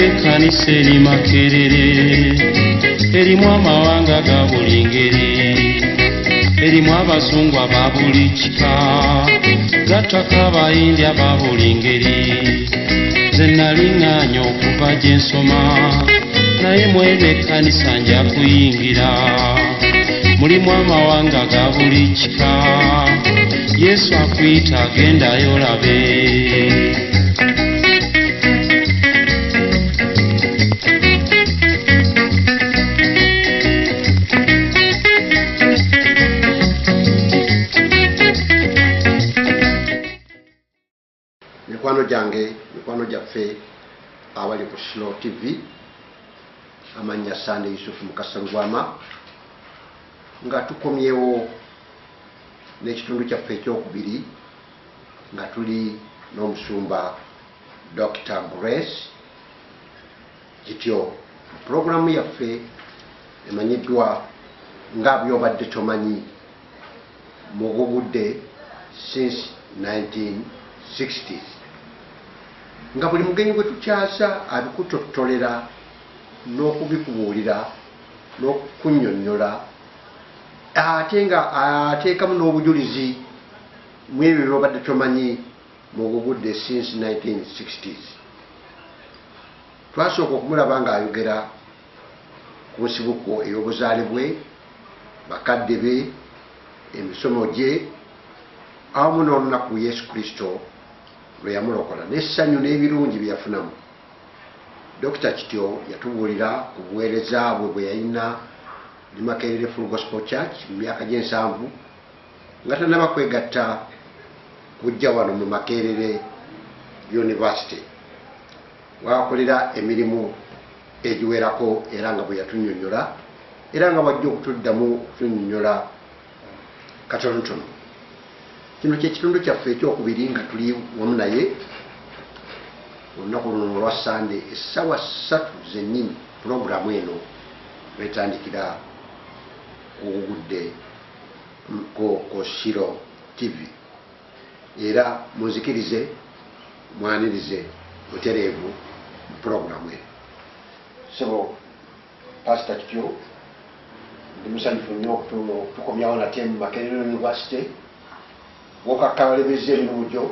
ekkanisa eri Makerere, erimu amawanga ga buli ngeri, erimu abazungu aba buli kika, gattako abayindi aba buli ngeri. Nze naliŋŋaanya okuva gye nsoma, naye mweno ekkanisa nja kuyingira. Mulimu amawanga ga buli kika, Yesu akuyita agendayo olabe. Mikwano gyange, mikwano gyaffe abali ku Slow TV, amannya Sande Yusufu Mukasa Lugwama, nga tukomyewo n'ekitundu kyaffe ekyokubiri nga tuli n'omusumba Dr. Grace Kityo. Puroguramu yaffe emanyiddwa nga byobadde tomanyi mugugudde since 1960s, nga buli mugenyi gwe tukyasa abikutottolera n'okubikubuulira n'okunnyonnyola, ate nga ateekamu n'obujulizi mu ebyo byobadde tomanyi mugugudde since 1960s. Twasooka okumulaba ng'ayogera ku nsibuko ey'obuzaale bwe, bakadde be, emisomo gye, awamu n'olunaku Yesu Kristo lwe yamulokola n'essanyu n'ebirungi bye yafunamu. Dr. Kityo yatubuulira ku buweereza bwe bwe yalina mu Makerere Full Gospel Church mu myaka gye7 nga tannaba kwegatta kujja wano mu Makerere University, wakolera emirimu egiwerako era nga bwe yatunnyonnyola, era nga wajja okutuddamu okutunnyonnyola katonotono. Kino kyekitundu kyaffe ekyokubiri nga tuli wamu naye olunaku luno olwa Sande essaawa 3 zennyini. Puroguramu eno betandikira kugugudde ku Shiro TV, era munzikirize mwanirize butereevu mu puroguramu eno. Sebo Pastor Kityo, ndi musanyufu nnyo okutukomyawo nate mu Makerere University, wokakalebeza emirimu gyo,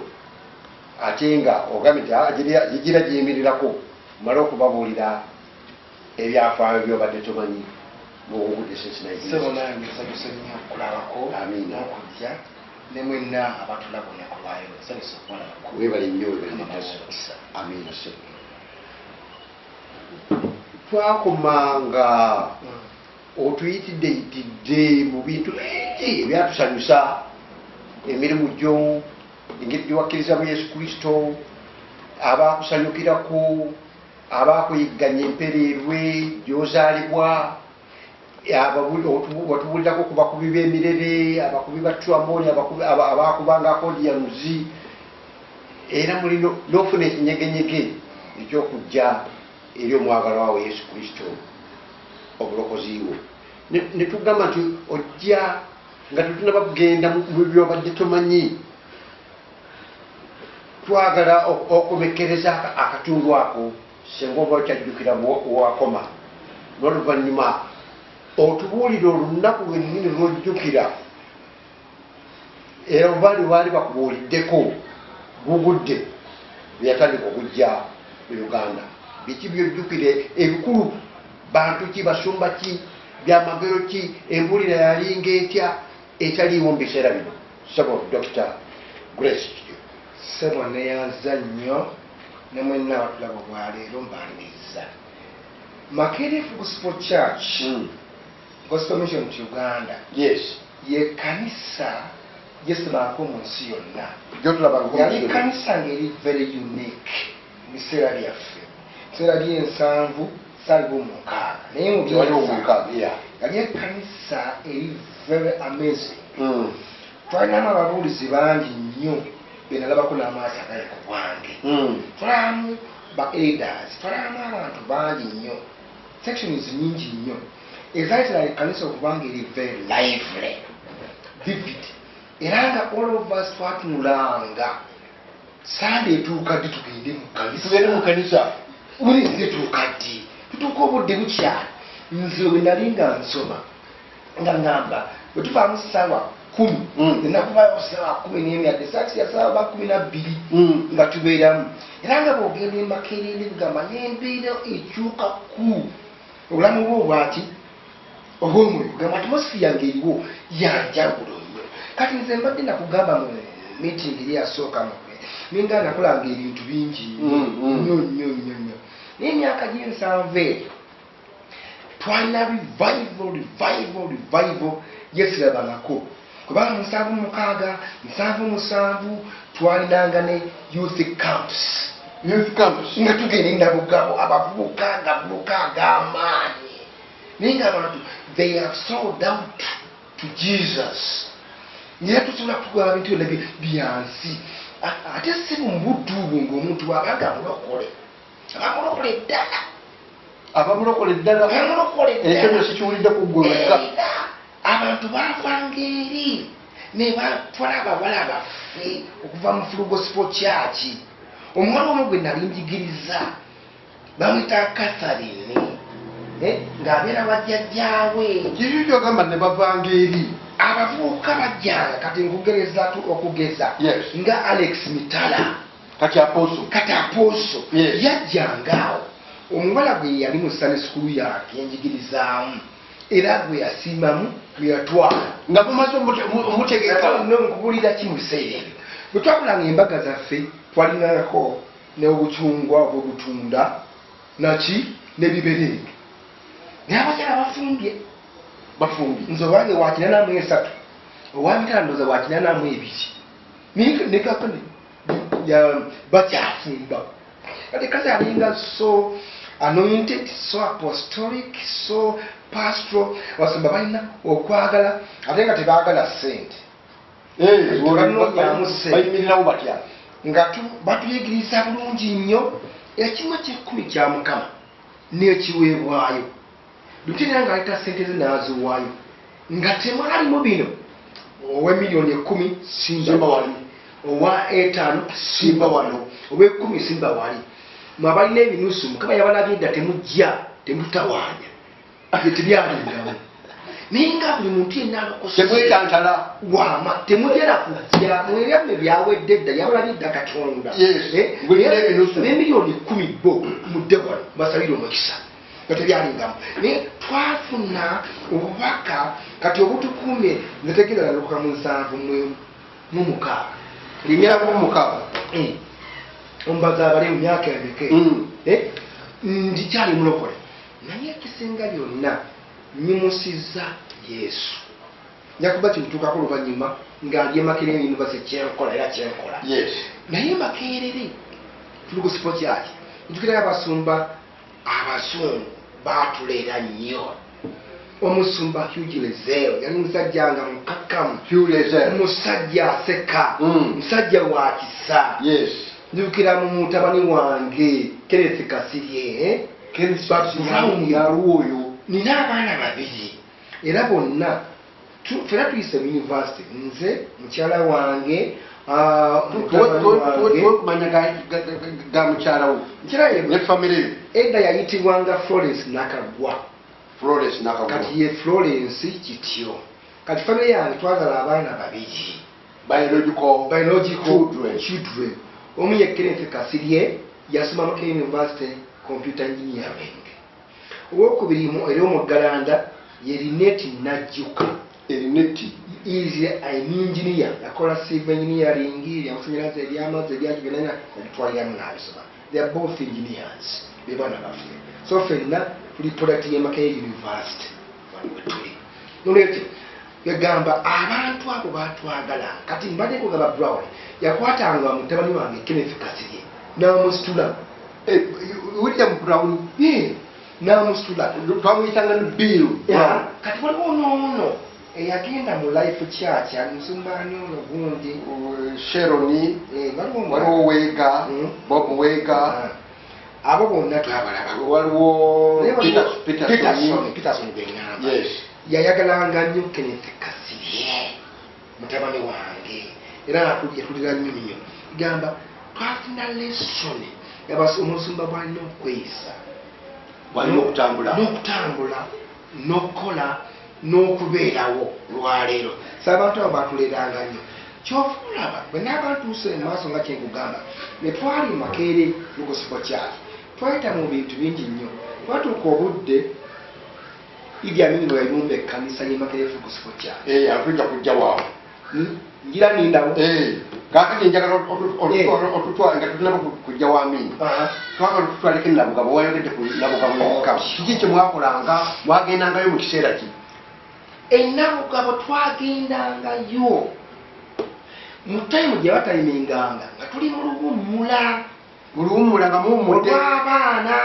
ate nga ogambye nti gigira giyimirirako mala okubabuulira ebyafaayo byobadde tomanyi mugugudde since 1960s. Amiina. Nemwenna abatulaba olunaku lwayo nsanyusa okubalabako. Weebale nnyo, weebale. Amiina. Twakoma nga otuyitidde mu bintu bingi ebyatusanyusa, emirimu gyo, engeri gyewakkiriza mu Yesu Kristo, abaakusanyukirako, abaakuyigganya empereerwe gy'ozaalibwa, watubuulirako ku bakubi b'emirere, abakubi ba tramoli, abaakubanga akodiyanuzi, era muli n'ofuna ekinyegenyege ekyokujja eri omwagalwa wawe Yesu Kristo obulokozi bwo. Ne tugamba nti ojja nga tetunaba kugenda mu byobadde tomanyi, twagala okomekkereza akatundu ako singa oba okyajjukira wakoma, n'oluvannyuma otubuulire olunaku lwennyini lwojjukira, era obaali baali bakubuuliddeko gugudde byatandika okujja mu Uganda. Biki byojjukire ebikulu? Bantu ki, basumba ki, byamagero ki, embulira yalinga etya etaliiwo mu biseera bino? Sebo Dr. Grace Kityo. Sebo neyanza nnyo, ne mwenna abatulaba obwaleero mbaniriza. Makerere Gospel Church, Gospel Mission to Uganda, Yes, ye kanisa gyesibako mu nsi yonna. gyotulabanga Yali kanisa ngeri very unique mu biseera byaffe. Biseera by'ensanvu saliwo mukaaga, naye mu yali ekanisa eri very amazing. Twalinamu ababuulizi bangi nnyo benalabako n'amaaso agali ku bwange. Twalamu ba elders, twalamu abantu bangi nnyo, sections nyingi nnyo ezaitira ekanisa okubanga eri very lively, vivid, era nga all of us twatunulanga Sande etuuka ddi tugende mu kanisa. buli zituuka ddi tutuuka obudde bukyala nze bwe nali nga nsoma nga ngamba bwe tuvaamu ssaawa 10 nenakubayo ssaawa 10 n'emyadde saakisi ya ssaawa 12 nga tubeeramu era nga bwogenda emakerere bugamba n'embeera ekyuka ku obulamu bwo bwati obw'omwoyo gamba atmosphere yange eriwo yanjawulo nnyo kati nze mbadde nakugamba mu meeting eri yasooka ninga nakolanga ebintu bingi nnyo nnyo nnyo nnyo naye emyaka gy'ensanvu eyo twalina revival yesirabangako kubanga 7 twalinanga ne youth camps nga tugenda nabugabo abavubuka gavubuka ag'amaanyi naye nga abantu they have sold out to Jesus naye tusobola kugaba bintu byonna byansi ate si mu buddu bwo ng'omuntu wabanga abamulokole ddala ekyo sikiwulidde ku ggwe wekka abantu baavanga eri ne batwala abawala baffe okuva mu Full Gospel Church omuwala omu gwe nali njigiriza bamwita Catherine ng'abeera bajjajjaawe kiri kyogamba ne bavanga eri abavubuka bajjanga kati nkugereza okugeza nga Alex Mitala kati aposo yajjangaawo omuwala gwe yali mu Sunday school yake yenjigirizaamu era gwe yasiimamu yatwala nga bumaze omutegeka nkubulira ki mu biseera ebyo bwe twakulanga embaga zaffe twalinako n'obucungwa obwobutunda naki n'ebiberenge naye abakyala bafumbye nze owange wa 83 owamitala ndooza wa 82 nekakane bakyafumba kati kati alinga so anointed, so apostolic, so pastoral. Wasamba balina okwagala ate nga tebaagala ssente bayimirirawo batya nga batuyigiriza bulungi nnyo ekimu ky'ekkumi kya Mukama n'ekiweebwayo lutirira nga aleta ssente ze n'aziwaayo nga temwalimu bino ow'emiliyoni 10 simba wali owa 5 simba wano ow'e10 simba wali mwabalina ebinusu Mukama yabalabye dda temutawaanya tebyalindawo naye nga buli muntu yenna alokostemwetantala wama temugera kujja mwebyamme byawedde dda yabalabye dda Katonda n'emiliyoni 10 bo mudde wano basalire omukisa nga tebyalingamu naye twafuna obubaka kati obutukuumye nga tegenda nalokoka mu 7 mu 6 ombaza abali mu myaka emike ndikyali mulokole naye ekisinga byonna nyimusiza Yesu njakuba kintuukako oluvannyuma ng'ali Makerere University kyenkola era kyenkola naye Makerere Full Gospel Church njukirayo abasumba abazungu baatuleera nnyo omusumba Hugh Lezero yali musajja nga mukakkamu omusajja aseka musajja wa kisa njukira mu mutabani wange Kenneth Kasirye yaluoyo nina abaana babiri era bonna fera tuyise mu university nze mukyala wange kumanya ga mukyalawo ne famire edda yayitibwanga Florence Nakagwa kati ye Florence kityo kati famire yange twagala abaana babiri biological children omu ye Kenneth Kasirye yasoma Makerere University computer engineering owokubiri era omuggalanda ye Linet Najjuka is an engineer yakola civil engineering yakusanyalaza ebyamazzi ebyakigenda yabitwaliramu n'abisoma they are both engineers bebaana baffe so ffenna tuli product ye Makerere University wetuli nolwekyo yagamba abantu abo batwagala kati mbadde kugamba Brown yakwatanga mutabani wange Kenneth Kasirye n'amusitula William Brown n'amusitula twamuyitanga ne Bill kati waliwo noono eyagenda mu Life Church amusumbaani ono gundi Sheroni waliwo Wega Bob Wega abo bonna twabalaba waliwo Peterson gweŋŋamba yayagalanga nnyo Kenneth Kasirye mutabani wange era yatulira nnyo nnyo gamba twafuna lesoni omusumba bwalina okweyisa walina okutambula n'okukola n'okubeerawo lwaleero saabantu abo batuleranga nnyo kyofuulaba bwe n'abantu tuuse mu maaso nga kyenkugamba ne twali Makerere mu Gospel Church twayita mu bintu bingi nnyo twatuuka obudde Idi Amin bwe yayumba ekkanisa y'e Makerere Gospel Church atujja kujja waawo ngira nindawo kakati njagala otutwala nga tutunaba kujja wa Amin twagala tutwaleko Nabugabo wayogedde ku Nabugabo kiki kye mwakolanga mwagendangayo mu kiseera ki Nabugabo twagendangayo mu tayimu gye batayiminganga nga tuli mu luwummula nga muwummudde olw'abaana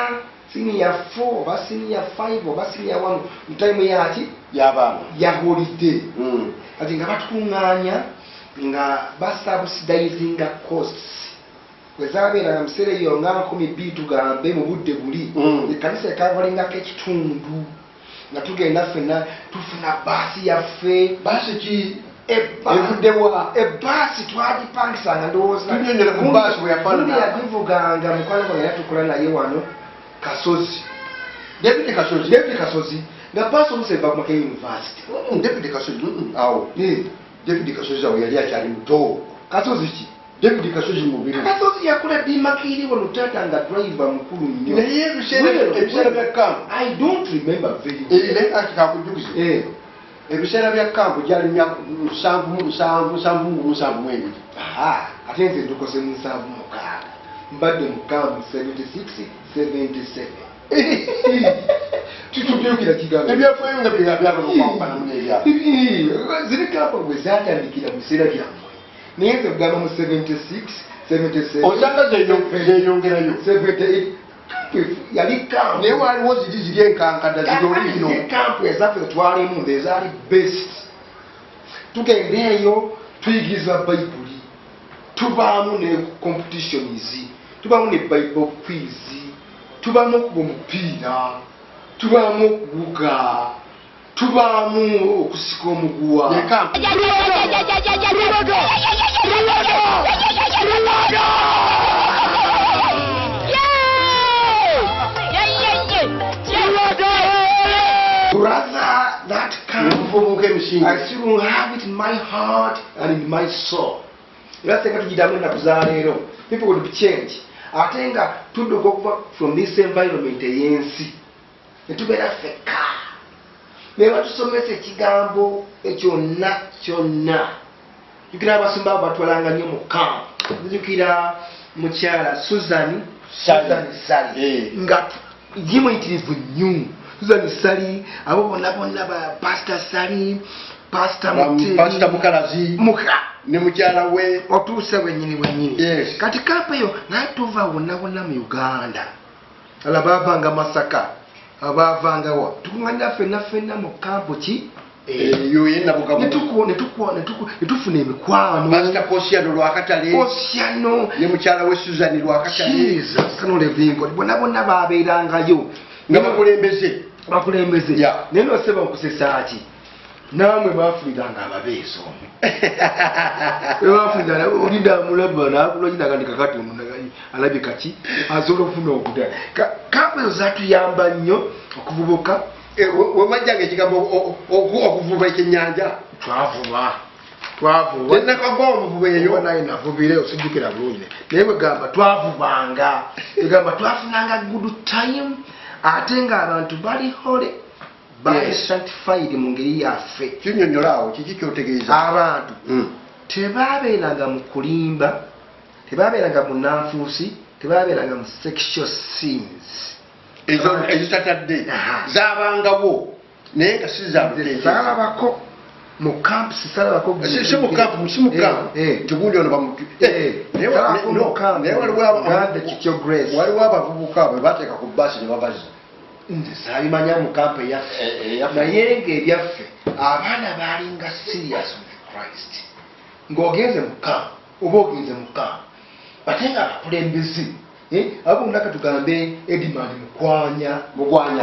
senior 4 oba senior 5 oba senior 1 mu tayimu yaki y'abaana ya holiday kati nga batukuŋŋaanya nga basubsidizinga costs bwe zaabeeranga mu kiseera eyo nga 12 tugambe mu budde buli ekkanisa ekavalingako ekitundu nga tugenda ffenna tufuna baasi yaffe baasi ki evuddewa ebbaasi twagipangisanga ndowooza yagivuganga mukwano gwange era tukola naye wano Kasozi David Kasozi nga baasi omusa eva ku Makerere University David Kasozi awo David Kasozi awo yali akyali muto Kasozi ki David Kasozi mubiri Kasozi yakola ddi Makerere wano taata nga driver mukulu nnyo naye ebiseera bya kampu I don't remember very well naye kakikujukiza ebiseera bya kampu gyali 7 ate nze ndukose mu 7 mbadde mu kampu 76-77 tutubyukira kigambo ebyafaayo nga byagala ziri kampu bwe zatandikira mu biseera byammwe naye nze kugamba mu 76-77 osanga zeyongerayo 78 yali kampu naye waliwo ziri enkankada ziriolino kampu ezaffe twalimu ezaali best tugenda eyo tuyigiriza bayibuli tubaamu ne competitions tubaamu ne bible quiz tubaamu okuba omupiira tubaamu okuwuga tubaamu okusika omuguwa brother, that camp, I still have it in my heart and in my soul. That's the people will change. I think to go from this environment, netubeera ffekka naye batusomesa ekigambo kyonna jukira abasumba abo batwalanga nnyo mu kampu nzijukira mukyala Susan Sali nga ye muyitirivu nnyo Susan Sali abo bonna ba Pastor Sali Pastor Mukalazi ne mukyala we otuuse bwennyini kati kampu eyo naye tuva wonna mu Uganda alabavanga Masaka abavanga wa tukuŋŋanira ffenna mu kampu ki eyo ye Nabugabo netufuna emikwano Pastor Posiano Lwakatale ne mukyala we Susan Lwakatale sanolevingo bonna babeerangayo nga bakulembeze naye noseba okusesa ki namwe bafuniranga ababeeso bafuna olinda mulaba nakulagiragandika katonda alabye kaki asobola okufuna okudala kampu ezo zatuyamba nnyo okuvubuka wemajjanga ekigambo okuvuba ekyennyanja twavuba enakagwa omuvuba eyo naye navubire osijjukira bulungi naye bwegamba twavubanga egamba twafunanga good time ate ng'abantu bali hole bali sanctified mu ngeri yaffe kinyonyolaawo kiki kyotegeeza abantu tebabeeranga mu kulimba tebabeeranga mu nanfuusi tebabeeranga mu sexual scenes ezitatadde zaabangawo naye nga sizaalabako mu camp sisalabako tigundi ono waliwo abavubuka bwe bateeka ku baasi ne babaza nze saabimanya mu kampu eyaffe naye ng'ebyaffe abaana baalinga serious with Christ ng'ogenze mu kampu oba ogenze mu kampu ate nga abakulembeze abundaka tugambe Edmund Mukwanya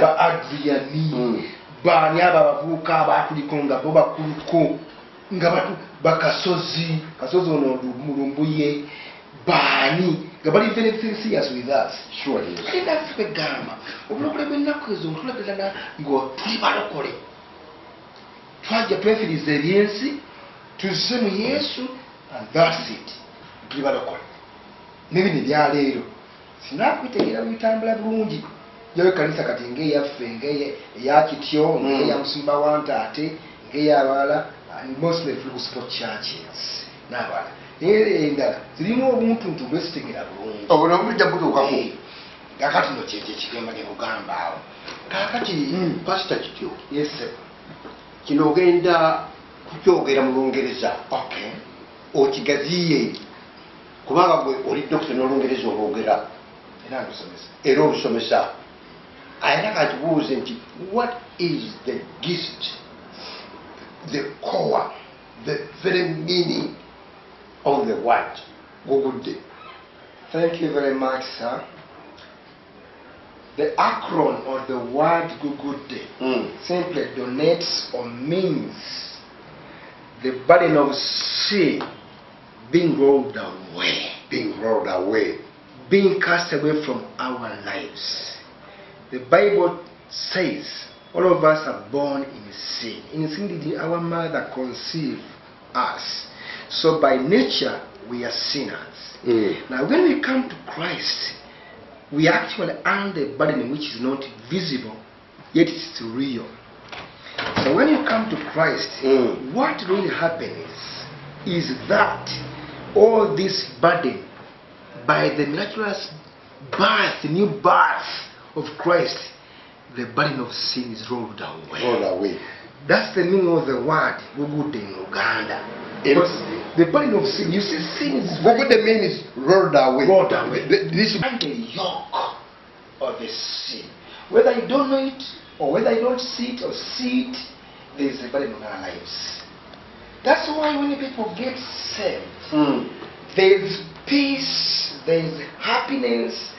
ba Adriani baani abo abavubuka abaatuliko nga bo bakuluko nga bakasozi ono mulumbuye baani nga bali very serious with us. Sure it is. Kale naffe kwegamba obulokole bw'ennaku ezo ntulagerana nga tuli balokole twajja twefiriza ebyensi tuzze mu Yesu and that's it. Tuli balokole n'ebino ebyaleero sinakwitegera bitambula bulungi jawe kanisa kati ng'eyaffe ng'eya kityo ng'eya musumba wa ntaate ng'eyabala and mostly through sport churches n'abala naye endala zirimu obuntuntu bwesitegera bulungi obona obujja butuukako kakati no kyekigamba gye kugamba awo kakati pasita kityo yese kino ogenda kukyogera mu Lungereza okay okigaziye kubanga gwe oli dokita n'Olungereza olwogera era olusomesa ayina katubuuze nti what is the gist, the core, the very meaning of the word gugudde? Thank you very much, sir. The acronym of the word gugudde simply donates or means the burden of sin being rolled away. Being rolled away. Being cast away from our lives. The Bible says all of us are born in sin. In sin did our mother conceive us. So by nature we are sinners. Now when we come to Christ, we actually under a burden which is not visible, yet it's real. So when you come to Christ, what really happens is that all this burden, by the miraculous birth, the new birth of Christ, the burden of sin is rolled away. Rolled away. That's the meaning of the word gugudde in Uganda. The burden of sin, you see, sin is Gugudde means rolled away. rolled away. This The yoke of the sin. Whether you don't know it or whether you don't see it or see it, there is a burden on our lives. That's why when people get saved, there is peace, there is happiness,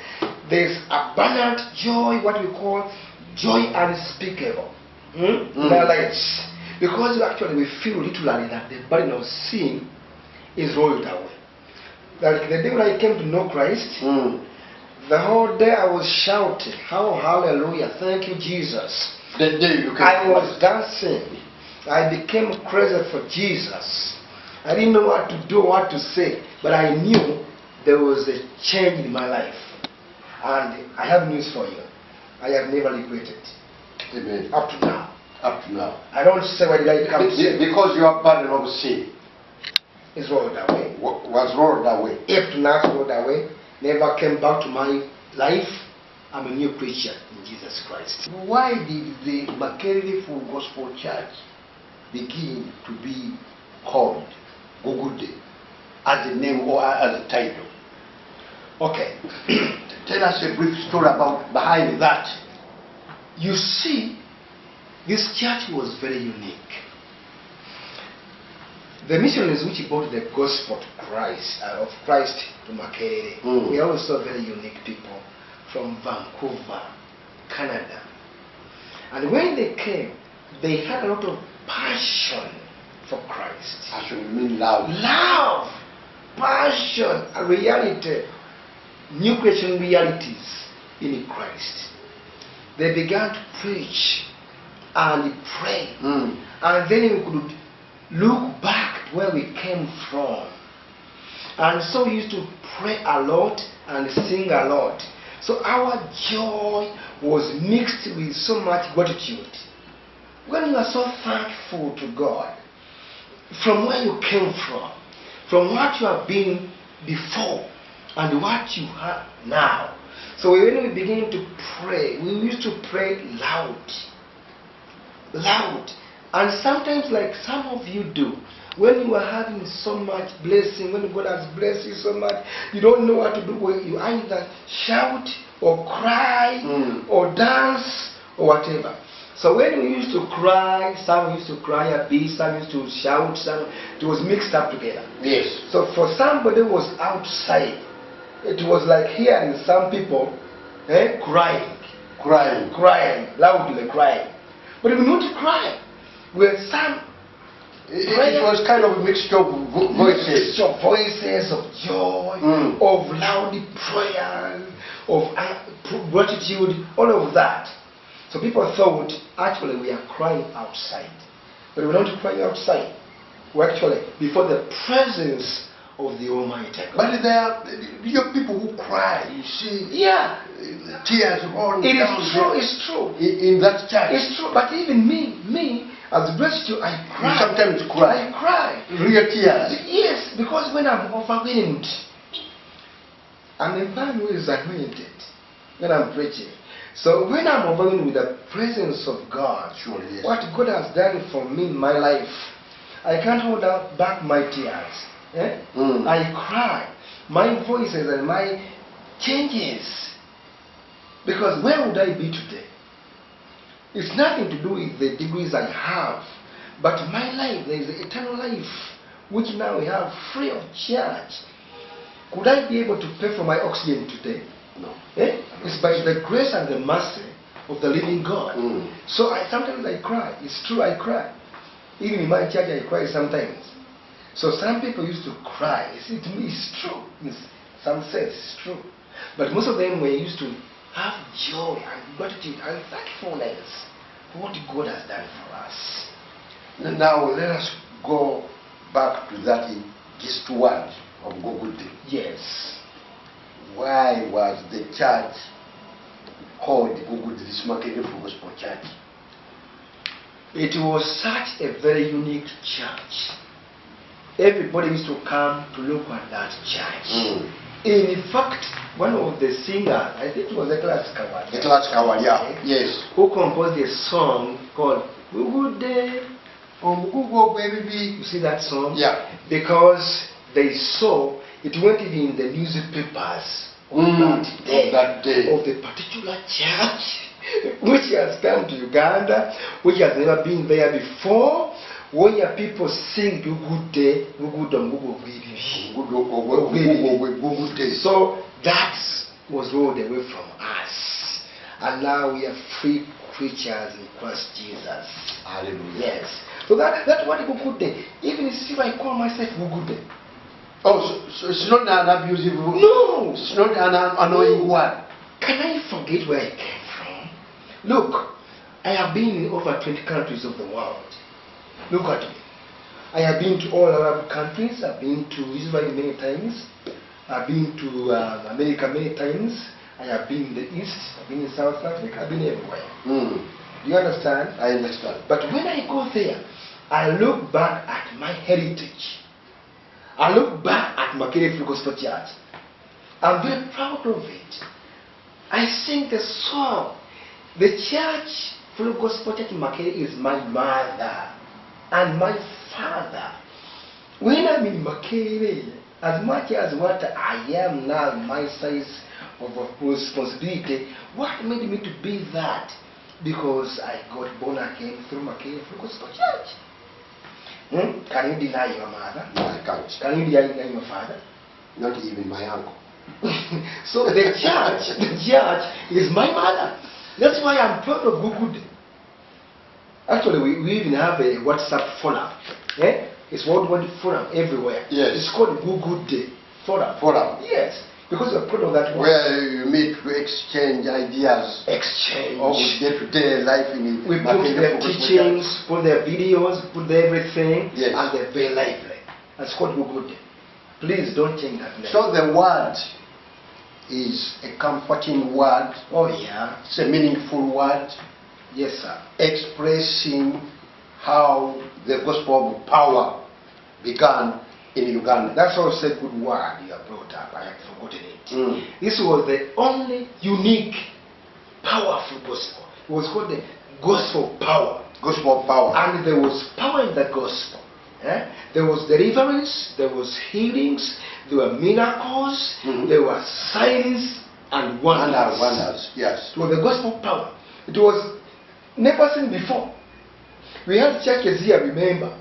there is abundant joy, what we call joy unspeakable in our lives. Because actually we feel literally that the burden of sin is rolled away. Like the day when I came to know Christ, the whole day I was shouting, "Oh, hallelujah, thank you, Jesus." The day you came I was dancing. I became crazy for Jesus. I didn't know what to do, what to say, but I knew there was a change in my life. And I have news for you. I have never regretted. Amen. Up to now. Up to now. I don't say why did I come to say. Because your burden of sin It's rolled away. was rolled away. Up to now, it's rolled away. Never came back to my life. I'm a new creature in Jesus Christ. Why did the Makerere Full Gospel Church begin to be called Gugudde as a name or as a title? Okay. Tell us a brief story about behind that. You see, this church was very unique. The missionaries which brought the gospel to Christ, of Christ to Makerere, we are also very unique people from Vancouver, Canada. And when they came, they had a lot of passion for Christ. Passion means love. Love, passion, a reality, new creation realities in Christ. They began to preach and pray. And then we could look back where we came from. And so we used to pray a lot and sing a lot. So our joy was mixed with so much gratitude. When you are so thankful to God, from where you came from what you have been before, and what you have now. So when we begin to pray, we used to pray loud. Loud. And sometimes, like some of you do, when you are having so much blessing, when God has blessed you so much, you don't know what to do. You either shout or cry or dance or whatever. So when we used to cry, some used to cry a bit, some used to shout, some, it was mixed up together. Yes. So for somebody who was outside, it was like hearing some people crying, loudly crying. But we not cry. Where some It was kind of a mixture of voices. Mixture of voices, of joy, of loud prayers, of gratitude, all of that. So people thought, actually, we are crying outside. But we're not crying outside. We're actually before the presence of the Almighty God. But there are people who cry, you see. Yeah. Tears rolling It down. is true, it's true. In that church. It's true. But even me, as a gratitude, I cry. You sometimes cry. I cry. Real tears. Yes, because when I'm overwhelmed, I'm a man who is anointed when I'm preaching. So when I'm overwhelmed with the presence of God, Sure, yes. what God has done for me in my life, I can't hold back my tears. I cry. My voices and my changes. Because where would I be today? It's nothing to do with the degrees I have, but my life, there is eternal life, which now we have free of charge. Could I be able to pay for my oxygen today? No. It's by the grace and the mercy of the living God. So sometimes I cry. It's true, I cry. Even in my church, I cry sometimes. So some people used to cry. You see, to me, it's true. In some sense, it's true. But most of them were used to have joy and gratitude and thankfulness for what God has done for us. Now let us go back to that just word of Gogude. Yes. Why was the church called Gogude, this Makerere Gospel Church? It was such a very unique church. Everybody used to come to look at that church. In fact, one of the singers, I think it was a classical one. The classical one, yeah. Yes. Who composed a song called Gogude. You see that song? Yeah. Because they saw it went even in the newspapers that day of the particular church which has come to Uganda, which has never been there before. When your people sing Gogude, so that was rolled away from us, and now we are free creatures in Christ Jesus. Hallelujah. Yes. So that's what Gogude. Even if I call myself Gogude. Oh, so it's not an abusive word. No. It's not an annoying word. Can I forget where I came from? Look, I have been in over 20 countries of the world. Look at me. I have been to all Arab countries. I've been to Israel many times. I've been to America many times. I have been in the East. I've been in South Africa. I've been everywhere. Do you understand? I understand. But when I go there, I look back at my heritage. I look back at Makerere Gospel Church. I'm very proud of it. I sing the song. The church, Full Gospel Church in Makerere, is my mother and my father. When I'm in Makerere, as much as what I am now, my size of responsibility, what made me to be that? Because I got born again through Makerere Gospel Church. Can you deny your mother? No, I can't. Can you deny your father? Not even my uncle. So the church is my mother. That's why I'm proud of Gogude. Actually, we even have a WhatsApp forum. It's worldwide forum everywhere. Yes. It's called Gogude forum. Forum. Yes. Because we're proud of that one. Where you meet to exchange ideas. Exchange. Of day-to-day life in We put their teachings, put their videos, put their everything, yes. And they're very lively. That's called Gogude. Please don't change that name. So the word is a comforting word. Oh yeah. It's a meaningful word. Yes, sir. Expressing how the gospel of power began in Uganda. That's also a good word you have brought up. I had forgotten it. This was the only unique, powerful gospel. It was called the gospel of power. Gospel of power. And there was power in the gospel. There was deliverance, there was healings, there were miracles, there were signs and wonders. Wonders, yes. It was the gospel of power. It was never seen before. We had churches here, remember.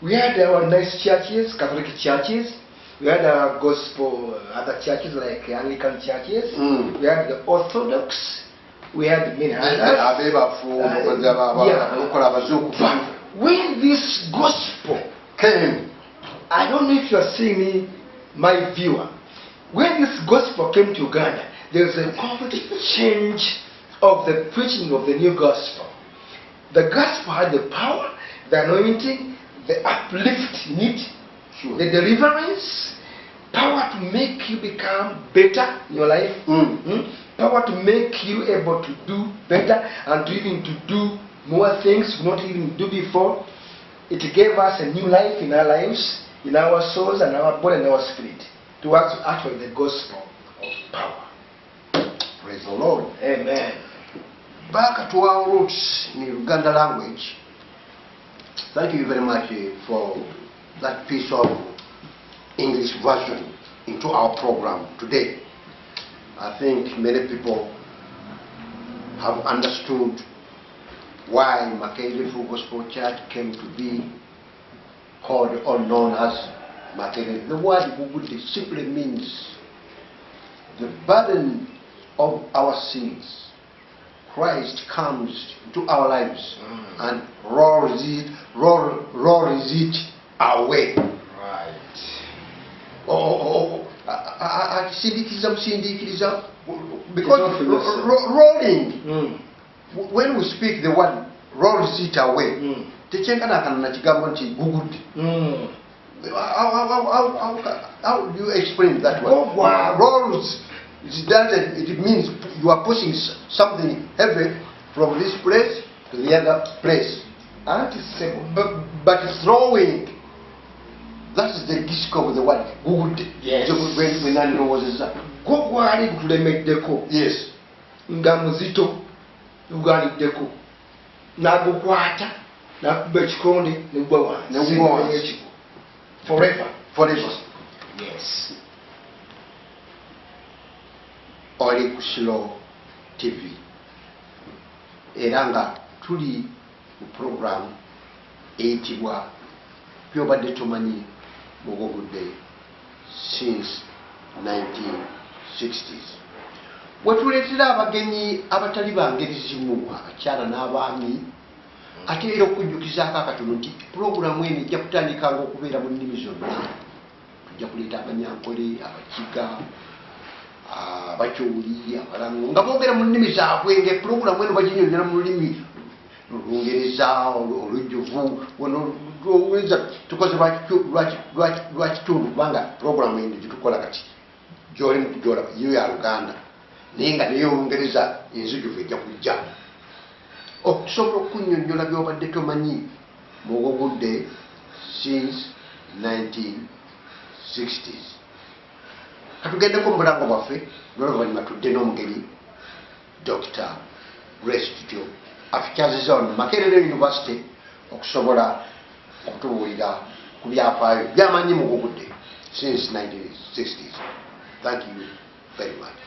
We had our nice churches, Catholic churches. We had our gospel, other churches like Anglican churches. We had the Orthodox. We had many others. But when this gospel came. I don't know if you are seeing me, my viewer. When this gospel came to Uganda, there was a complete change of the preaching of the new gospel. The gospel had the power, the anointing, the uplift in it, the deliverance, power to make you become better in your life, power to make you able to do better and to even to do more things you not even do before. It gave us a new life in our lives, in our souls and our body and our spirit, towards actually the gospel of power. Praise the Lord. Amen. Back to our roots in Uganda language. Thank you very much for that piece of English version into our program today. I think many people have understood why Makerere Full Gospel Church came to be called or known as Makerere. The word Gugude simply means the burden of our sins. Christ comes into our lives and rolls it away. Right. Because rolling, when we speak the word rolls it away, how do you explain that word? Rolls. It means you are pushing something heavy from this place to the other place. But throwing, that is the disc of the word good. Yes. When I know what is that. Yes. Nga muzito ugaliddeko nagukwata nakuba ekikonde negwa wansi forever. Yes. Oli ku Shilo TV era nga tuli mu program eyitibwa byobadde tomanyi Mugogudde since 1960s. Wetuleetera abagenyi abatali bangeri zimu, abakyala n'abaami, ate era okujjukizaako akatono nti pulogulamu eno ejja kutandikanga okubeera mu nnimi zonna. Tujja kuleeta Abanyankole, Abakiga, Abakyoli, Abalango nga boogera mu nnimi zaabwe, nga pulogulamu eno baginyonnyola mu lulimi Olungereza, Olujjuvu, oweza tukoze lwa kitundu kubanga pulogulamu eno gyetukola kati gy'oli mu kugyolaba yo ya Luganda naye nga neyo Olungereza enzijuvu ejja kujja okusobola okunnyonnyola by'obadde tomanyi Mugogudde since 1960s. Katugendeko mu bulango bwaffe n'oluvannyuma tudde n'omugeri Dr. Grace Tutyo atukyaziza wano Makerere University okusobola okutubuulira ku byafaayo by'amanyi Mugogudde since 1960s. Thank you very much.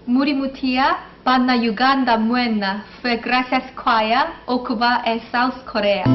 Murimutia, Panna Uganda Muena, fue gracias Kwaya, Okuba e South Korea.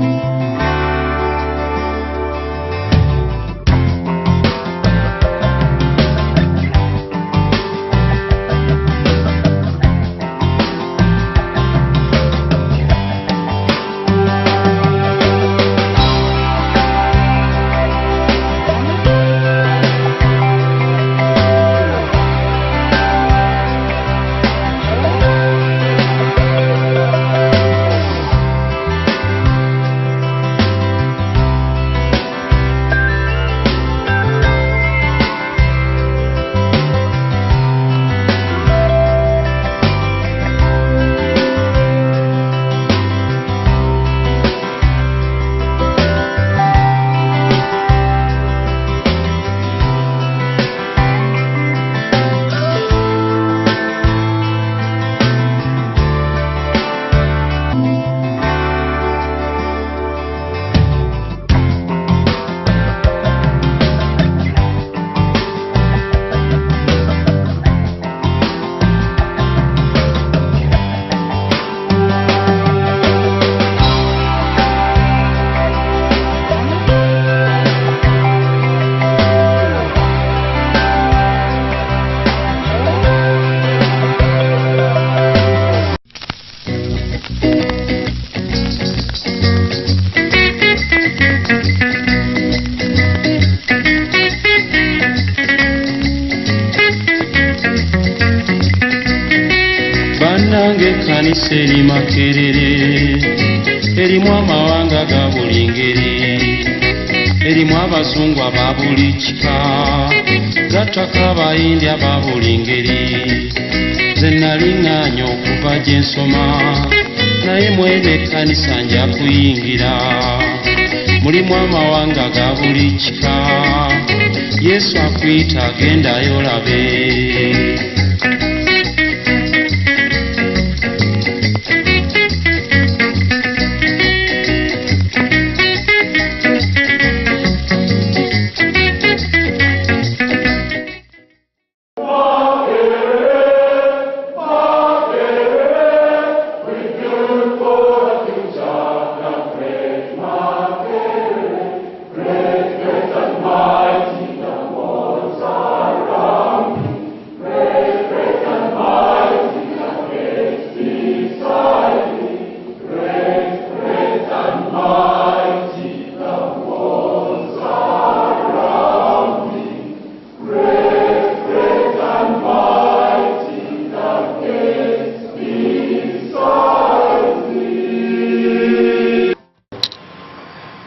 erimu amawanga ga buli ngeri, erimu abasungu aba buli kika, gattako abayindi aba buli ngeri. Nze naliŋŋaanya okuva gye nsoma, naye mwene ekkanisa nja kuyingira. Mulimu amawanga ga buli kika, Yesu akuyita agendayo olabe.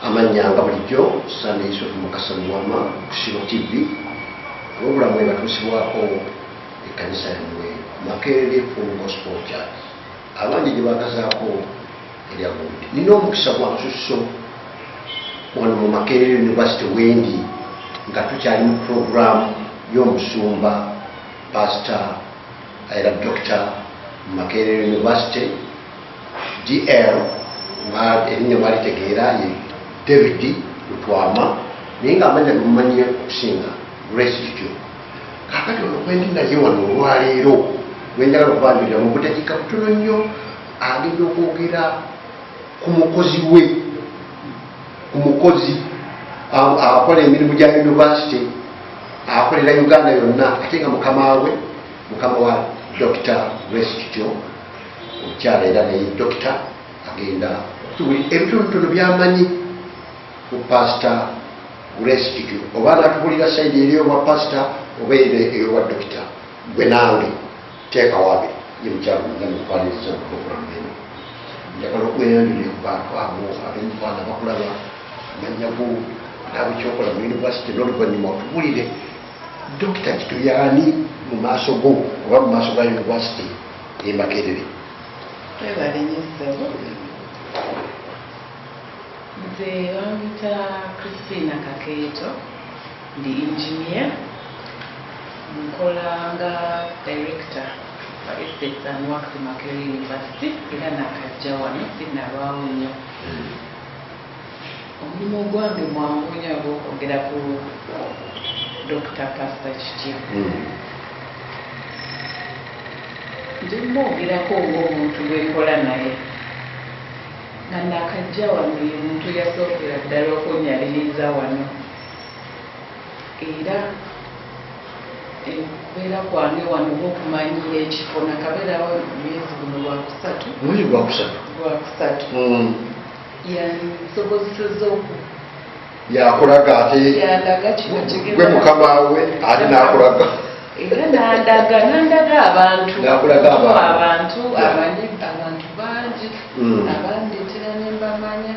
Amanyanga bulijjo Sunday Yusuf Mukasa Muwama Kusibo TV obulamu ebatusibwako ekkanisa yammwe Makerere Full Gospel Church abandi gye bakazaako eryagundi. Nina omukisa gwa nsusso wano mu Makerere University wendi nga tukyali mu program y'omusumba pastor era Dr. Makerere University DL erinnya mwalitegeera ye David Lutwama naye nga amanya gemumanyiye okusinga Grace Kityo. Kakati ono kwendi naye wano olwaleero lwenjagala okubanjulira mu budakiika butono nnyo agenda okwogera ku mukozi we, ku mukozi akola emirimu gya university akolera Uganda yonna ate nga mukama wa Dr. Grace Kityo omukyala era naye Dr. agenda ebitonotono byamanyi ku pastor Grace Kityo oba natubulira sayidi eri owa pastor oba eyowa Dr. gwe nange teeka wabe ye mukyala mukwaniriza program eno njagala okweyanjulira ku bantu abo ab'emufana bakulaba manyaku nabukyokola mu university n'oluvannyuma otubulire Dr. Kityo yaani mu maaso go oba mu maaso ga university e Makerere. Twebale nnyo ssebo. Nze bamuyita Christina Kakeeto, ndi engineer, nkola nga director for estates and works in Makerere University era nakajja wano sinnalwawo nnyo. Omulimu gwange mwangu nnyo ogw'okwogera ku Dr. Pastor Kityo. Nze mwogirako ng'omuntu gwenkola naye nga nakajja wano ye muntu yasookera ddala okunyaliriza wano era okubeera kwange wano bwokumanyira ekifo nakabeerawo mwezi guno gwakusatu yansobozeseza yakulaga ate yandaga kino gwe mukama we ate nakulaga era nandaga abantu amanyi abantu bangi abandeetera ne mbamanya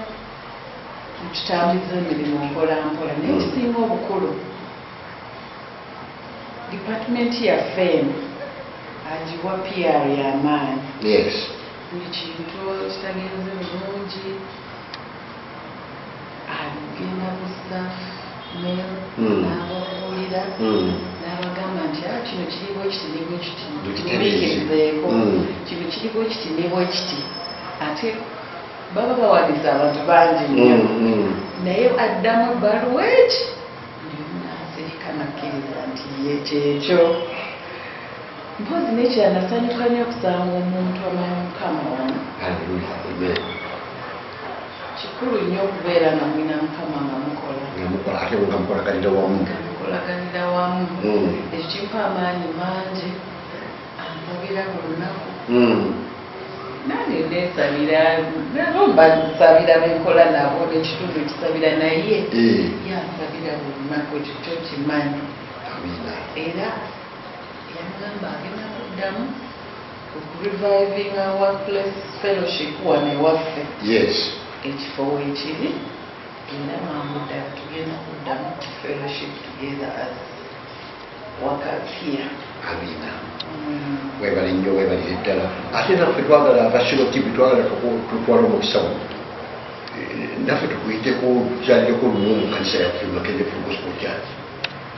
tutambuza emirimu mpolampola naye ekisinga obukulu dipatimenti yaffe eno agiwa PR y'amaanyi. Buli kintu kitagenze bulungi agenda ku staff mail n'ababuulira n'abagamba nti kino kiriwo kiti ne bwe kiti kibikirizeeko kino kiriwo kiti ne bwe kiti ate baba bawandiza abantu bangi nnyo naye addamu ebbaluwa eki ndiomunasirika nakkiriza nti yekyekyo mpozi nekyanasanyuka nnyo okusanga omuntu amanyi mukama wano kikulu nnyo okubeera nga mwina mukama nga mukola ate nga mukolaganira wamu ekyo kimpa amaanyi mangi ansabira buli lunaku nange nesabira nsabira benkola nabo nekitundu ekisabira naye yansabira buli lunaku ekyo kyo kimanyi era yamugamba agenda kuddamu okurevivinga workplace fellowship wano ewaffe ekifo weekiri tulina mangu ddala tugenda kuddamu fellowship together as workers here. Amina. Webali nnyo webalire ddala ate naffe twagala abasiro tivi twagala tutwala omukisa naffe tukuyiteko tukyalireko lumu mu kanisa yaffe Makerere Full Gospel Church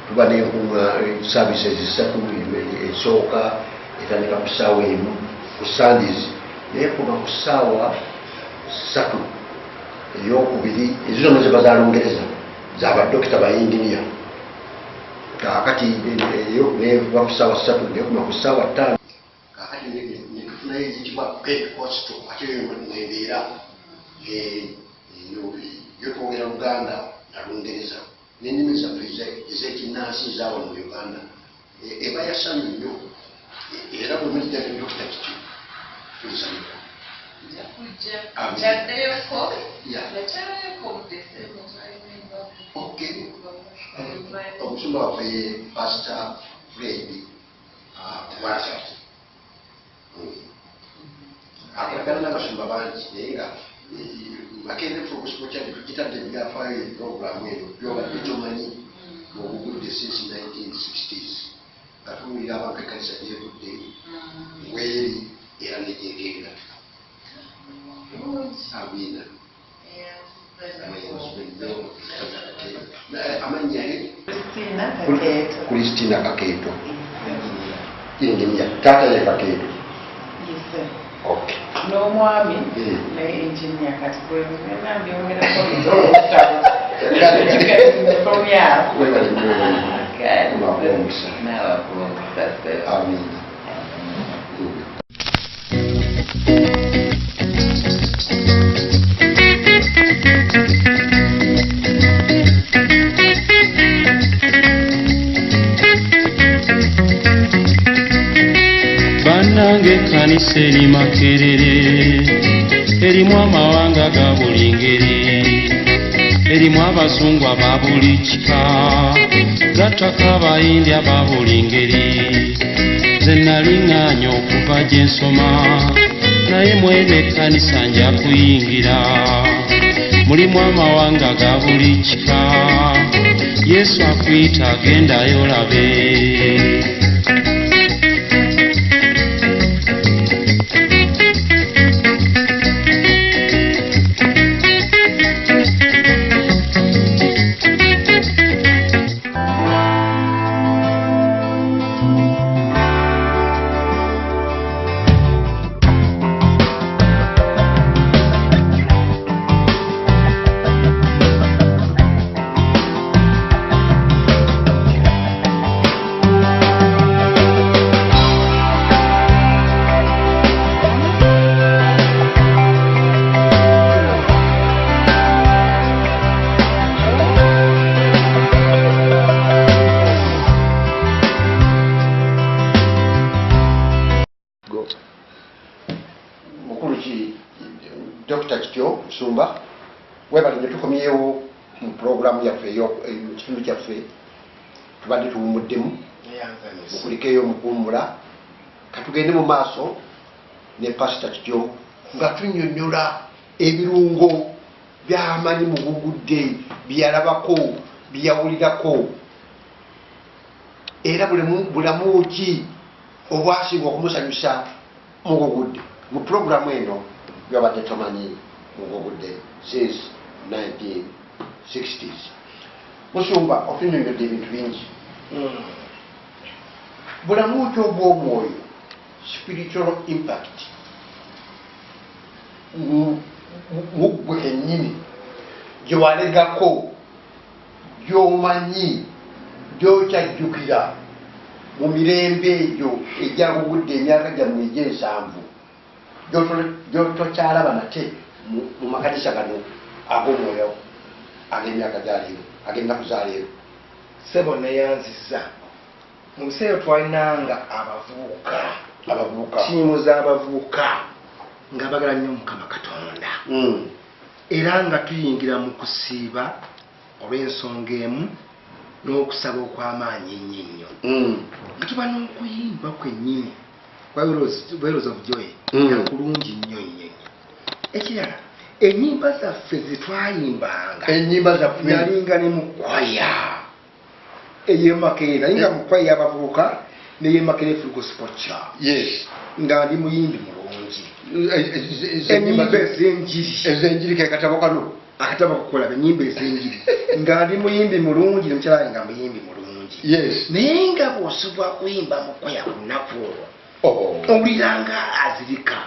tuba nenkunga services 3 esooka etandika ku ssaawa emu ku Sundays naye kuba ku ssaawa 3 eyokubiri ezo zonna ziba za Lungereza z'abadokita bayinginiya kakati eyo neva ku ssaawa 3 nekuma ku ssaawa 5 kakati netufunayo ezitibwa Pentecostal ate nembeera yotwogera Luganda na Lungereza n'ennimi zaffe ez'ekinnansi ezaawo mu Uganda eba yasamye nnyo era bwe mujja ne Dr. Kityo tulisanyuka omusumba waffe ye Pastor Fred Watchat akolagana n'abasumba bangi naye nga Makerere Full Gospel Church tukitadde ebyafaayo ebipulogulaamu eyo byobadde tomanyi obugudde since 1960s nga tuwulira abantu ekkanisa gyevudde weri era negegenda. Amina. Amannya Christina Kakeeto. Ingeniya taata ye Kakeeto. Okay. N'omwami ne engineer kati gwe byongerako Amina. Bannange ekkanisa eri Makerere erimu amawanga ga buli ngeri erimu abazungu aba buli kika gattako abayindi aba buli ngeri nze naliŋŋaanya okuva gye nsoma naye mweno ekkanisa nja kuyingira mulimu amawanga ga buli kika Yesu akuyita agendayo olabe. Dr. Kityo Sumba webali netukomyewo mu program yaffe mu kitundu kyaffe tubadde tuwumuddemu mukulikeyo mukumbula katugende mu maaso ne Pastor Kityo nga tunnyonnyola ebirungo by'amanyi mugugudde byalabako byawulirako era bulamu ki obwasinga okumusanyusa mugugudde mu program eno byabadde tomanyi mugugudde since 1960s. Musumba otunnyonnyodde ebintu bingi bulamu ki obw'omwoyo spiritual impact muggwe ennyini gyewalegako gy'omanyi gy'okyajjukira mu mirembe egyo egyagugudde emyaka gyammwe egy'ensanvu gyotokyalaba nate mu makanisa gano ag'omwoyo ag'emyaka gyaleero ag'ennaku zaleero. Sebo neyanziza mu biseera twalinanga abavubuka tiimu z'abavubuka nga bagala nnyo Mukama Katonda era nga tuyingira mu kusiiba olw'ensonga emu n'okusaba okw'amaanyi ennyo nga tuba n'okuyimba kwennyini kwa Wells of Joy kulungi nnyo nnyo. Ekirala enyimba zaffe zetwayimbanga enyimba zaffe nalinga ne mukwaya eyemakerere nalinga mukwaya y'abavubuka neyemakerere ful gospel church nga ndi muyimbi mulungi enyimba ez'enjiri ke katabo kano akatabo kukola enyimba ez'enjiri nga ndi muyimbi mulungi nomukyala nga muyimbi mulungi naye nga bw'osobwa kuyimba mukwaya ku lunaku olwo owuliranga azirika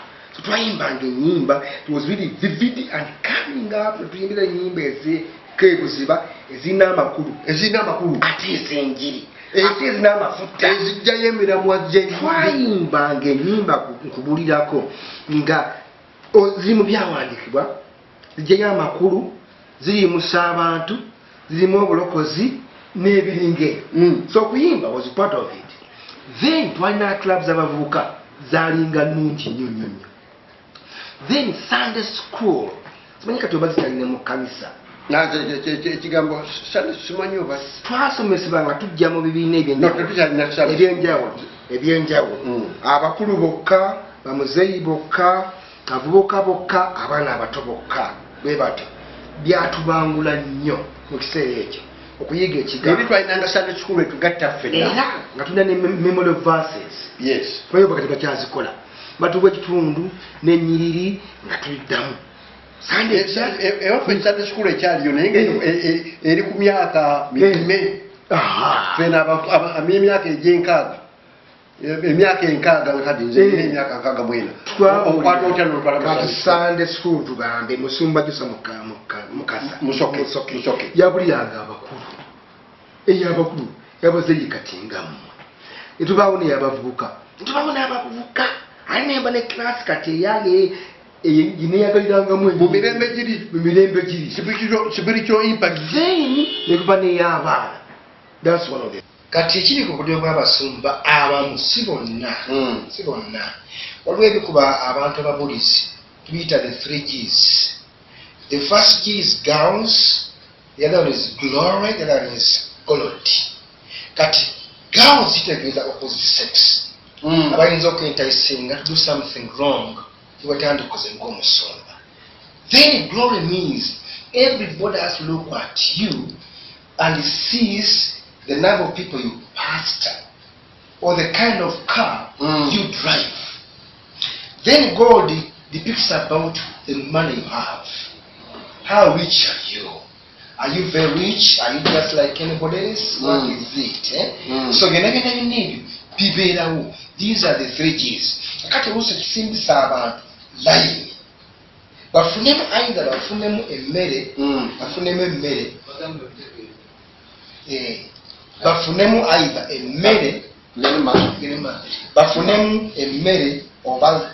twayimbanga enyimba it was really vivid and coming up tuyimbira enyimba ezikebuziba ezirina amakulu ate ez'enjiri ate ezirina amafuta ezijjayo emiramwa twayimbanga enyimba nkubulirako nga ziri mu byawandiikibwa zijjayo amakulu zirimusa abantu zirimu obulokozi n'ebiringa so okuyimba was part of it. Then twalina clubs abavubuka zalinga nnungi nnyo nnyo nnyo. Then Sunday school simanyi kati oba zikyalina mu kanisa ekigambo simanyi oba twasomesebwa nga tujja mu bibiina ebyenjawulo abakulu bokka bamuzeeyi bokka abavubuka bokka abaana abato bokka bwe batyo byatubangula nnyo mu kiseera ekyo okuyiga ekigambo twalinanga Sunday school etugatta ffenna era nga tulina ne memory verses twayoba kati bakyazikola batuwa ekitundu n'ennyiriri nga tuliddamu ewaffe Sunday school ekyaliyo naye eri ku myaka mikime fena emyaka egy'enkaaga emyaka enkaaga kati nze nina emyaka nkaaga mwena okwata otya n'olutwala Sunday school tugambe Musumba Jusa Mukasa Musoke yabuliranga abakulu ey'abakulu yabazeeyi kati ngammwe netubaawo n'eyabavubuka netubaawo n'abavubuka ali nemba ne class kati eyange gineyagalirangamu mu mirembe giri spiritual impact then nekuba n'ey'abaana that's one of them. Kati ekiri ku budde bw'abasumba abamu si bonna waliwo ebikuba abantu ababulizi tubiyita the 3 G's. The first G is girls, the other one is glory, the other one is gold. Kati girls kitegeeza opposite sex abayinza okwentayisinga to do something wrong tiwatandikoze ng'omusumba. Then glory means everybody has to look at you and sees the number of people you pastor or the kind of car you drive. Then gold depicts about the money you have. How rich are you? Are you very rich? Are you just like anybody else? What is it? So you need people. These are the 3 G's. Kati oluusi kisindisa abantu line bafunemu either bafunemu emmere bafunemu either emmere bafunemu emmere oba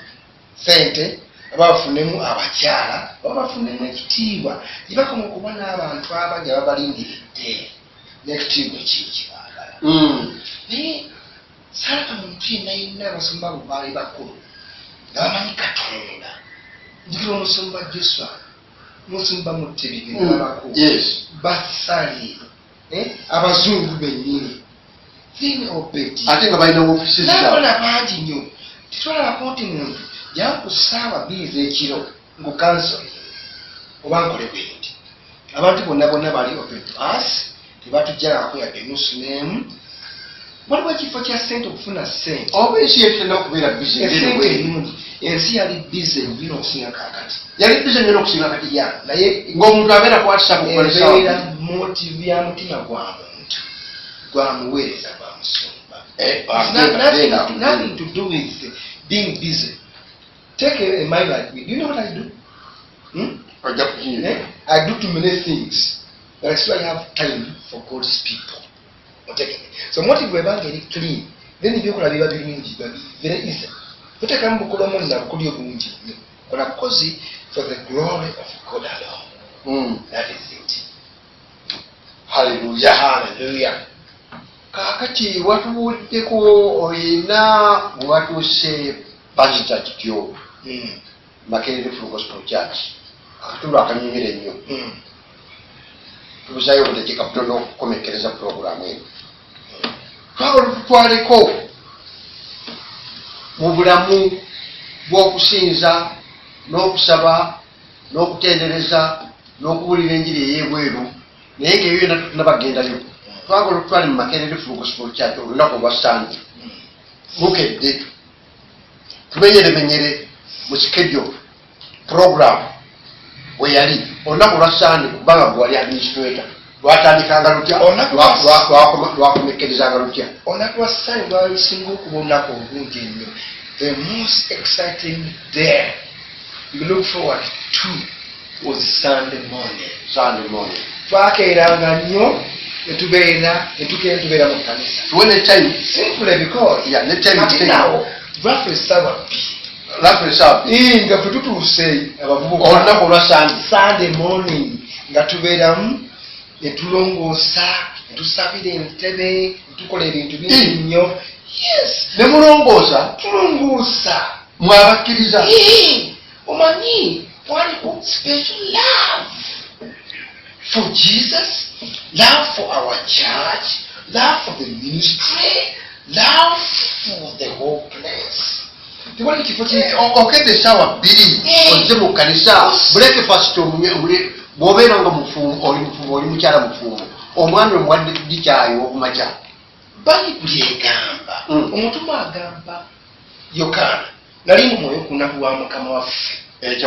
sente oba bafunemu abakyala oba bafunemu ekitiibwa gyebakoma okuba n'abantu abajja babalindiridde n'ekitiibwa ekibaagala naye salaka muntu yenna abasumba abo baali bakulu nga bamanyi Katonda njikira omusumba Joshua musumba Mutebi abakulu basali abazungu bennyini then obedi ate nga balina ofisi n'abaana bangi nnyo titwalabako nti muntu jankusaawa biiza ekiro ngu kansoli oba nkole bwenti abantu bonna bali open to us tebatujjalako yadde enusu n'emu waliwo ekifo kya ssente okufuna ssente oba ensi yetutenda okubeera bize esente ennungi ensi yali bize nnyo okusinga kakati yali bize nnyo okusinga kati naye ng'omuntu abeera kwatisa kukolesa motivu ya mutima gwa muntu gwa muweereza gwa musumba. Nothing to do with being busy. Take a mind like me. Do you know what I do? I do too many things, but I still have time for God's people. So motive webanga eri clean, then ebyokola biba birungi, very easy. Totekamu bukolomu na bukoli obungi nnyo. Kola bukozi for the glory of God alone. That is it. Hallelujah. Kakati watubuddeko oyina watuuse pasita kityo Makerere Full Gospel Church akatundu akanyumira ennyo tubuzayo obudakiika butono okukomekereza puroguramu eno twagala tutwaleko mu bulamu bw'okusinza n'okusaba n'okutendereza n'okuwulira enjiri ey'ebweru naye ng'eyo yonna tunabagendayo twagala otwale mu Makerere Full Gospel Church olunaku olwa Sande bukedde tumenyeremenyere mu schedule program we yali olunaku olwa Sande kubanga gwe wali administrator lwatandikanga lutya lwakomekerezanga lutya olunaku lwa Sande lwalusinga okuba olunaku obulungi ennyo. The most exciting day we look forward to was Sunday morning. Twakeeranga nnyo netubeera mu kanisa. tuwe ne time Simply because ne time nawo roughly sawa nga tututuuse abavubuka olunaku olwa Sunday morning nga tubeeramu netulongoosa netusabira entebe netukola ebintu bingi nnyo. Yes, ne mulongoosa tulongoosa mwabakkiriza omanyi twaliku special love for Jesus, love for our church, love for the ministry, love for the whole place. Tewali kifo okedde essaawa 2 ozze mu kkanisa breakfast bw'obeera nga oli mukyala mufumbo omwami omuwadde dikyayo okumakya Bayibuli egamba omutume agamba Yokaana nali mu mwoyo ku lunaku lwa Mukama waffe nali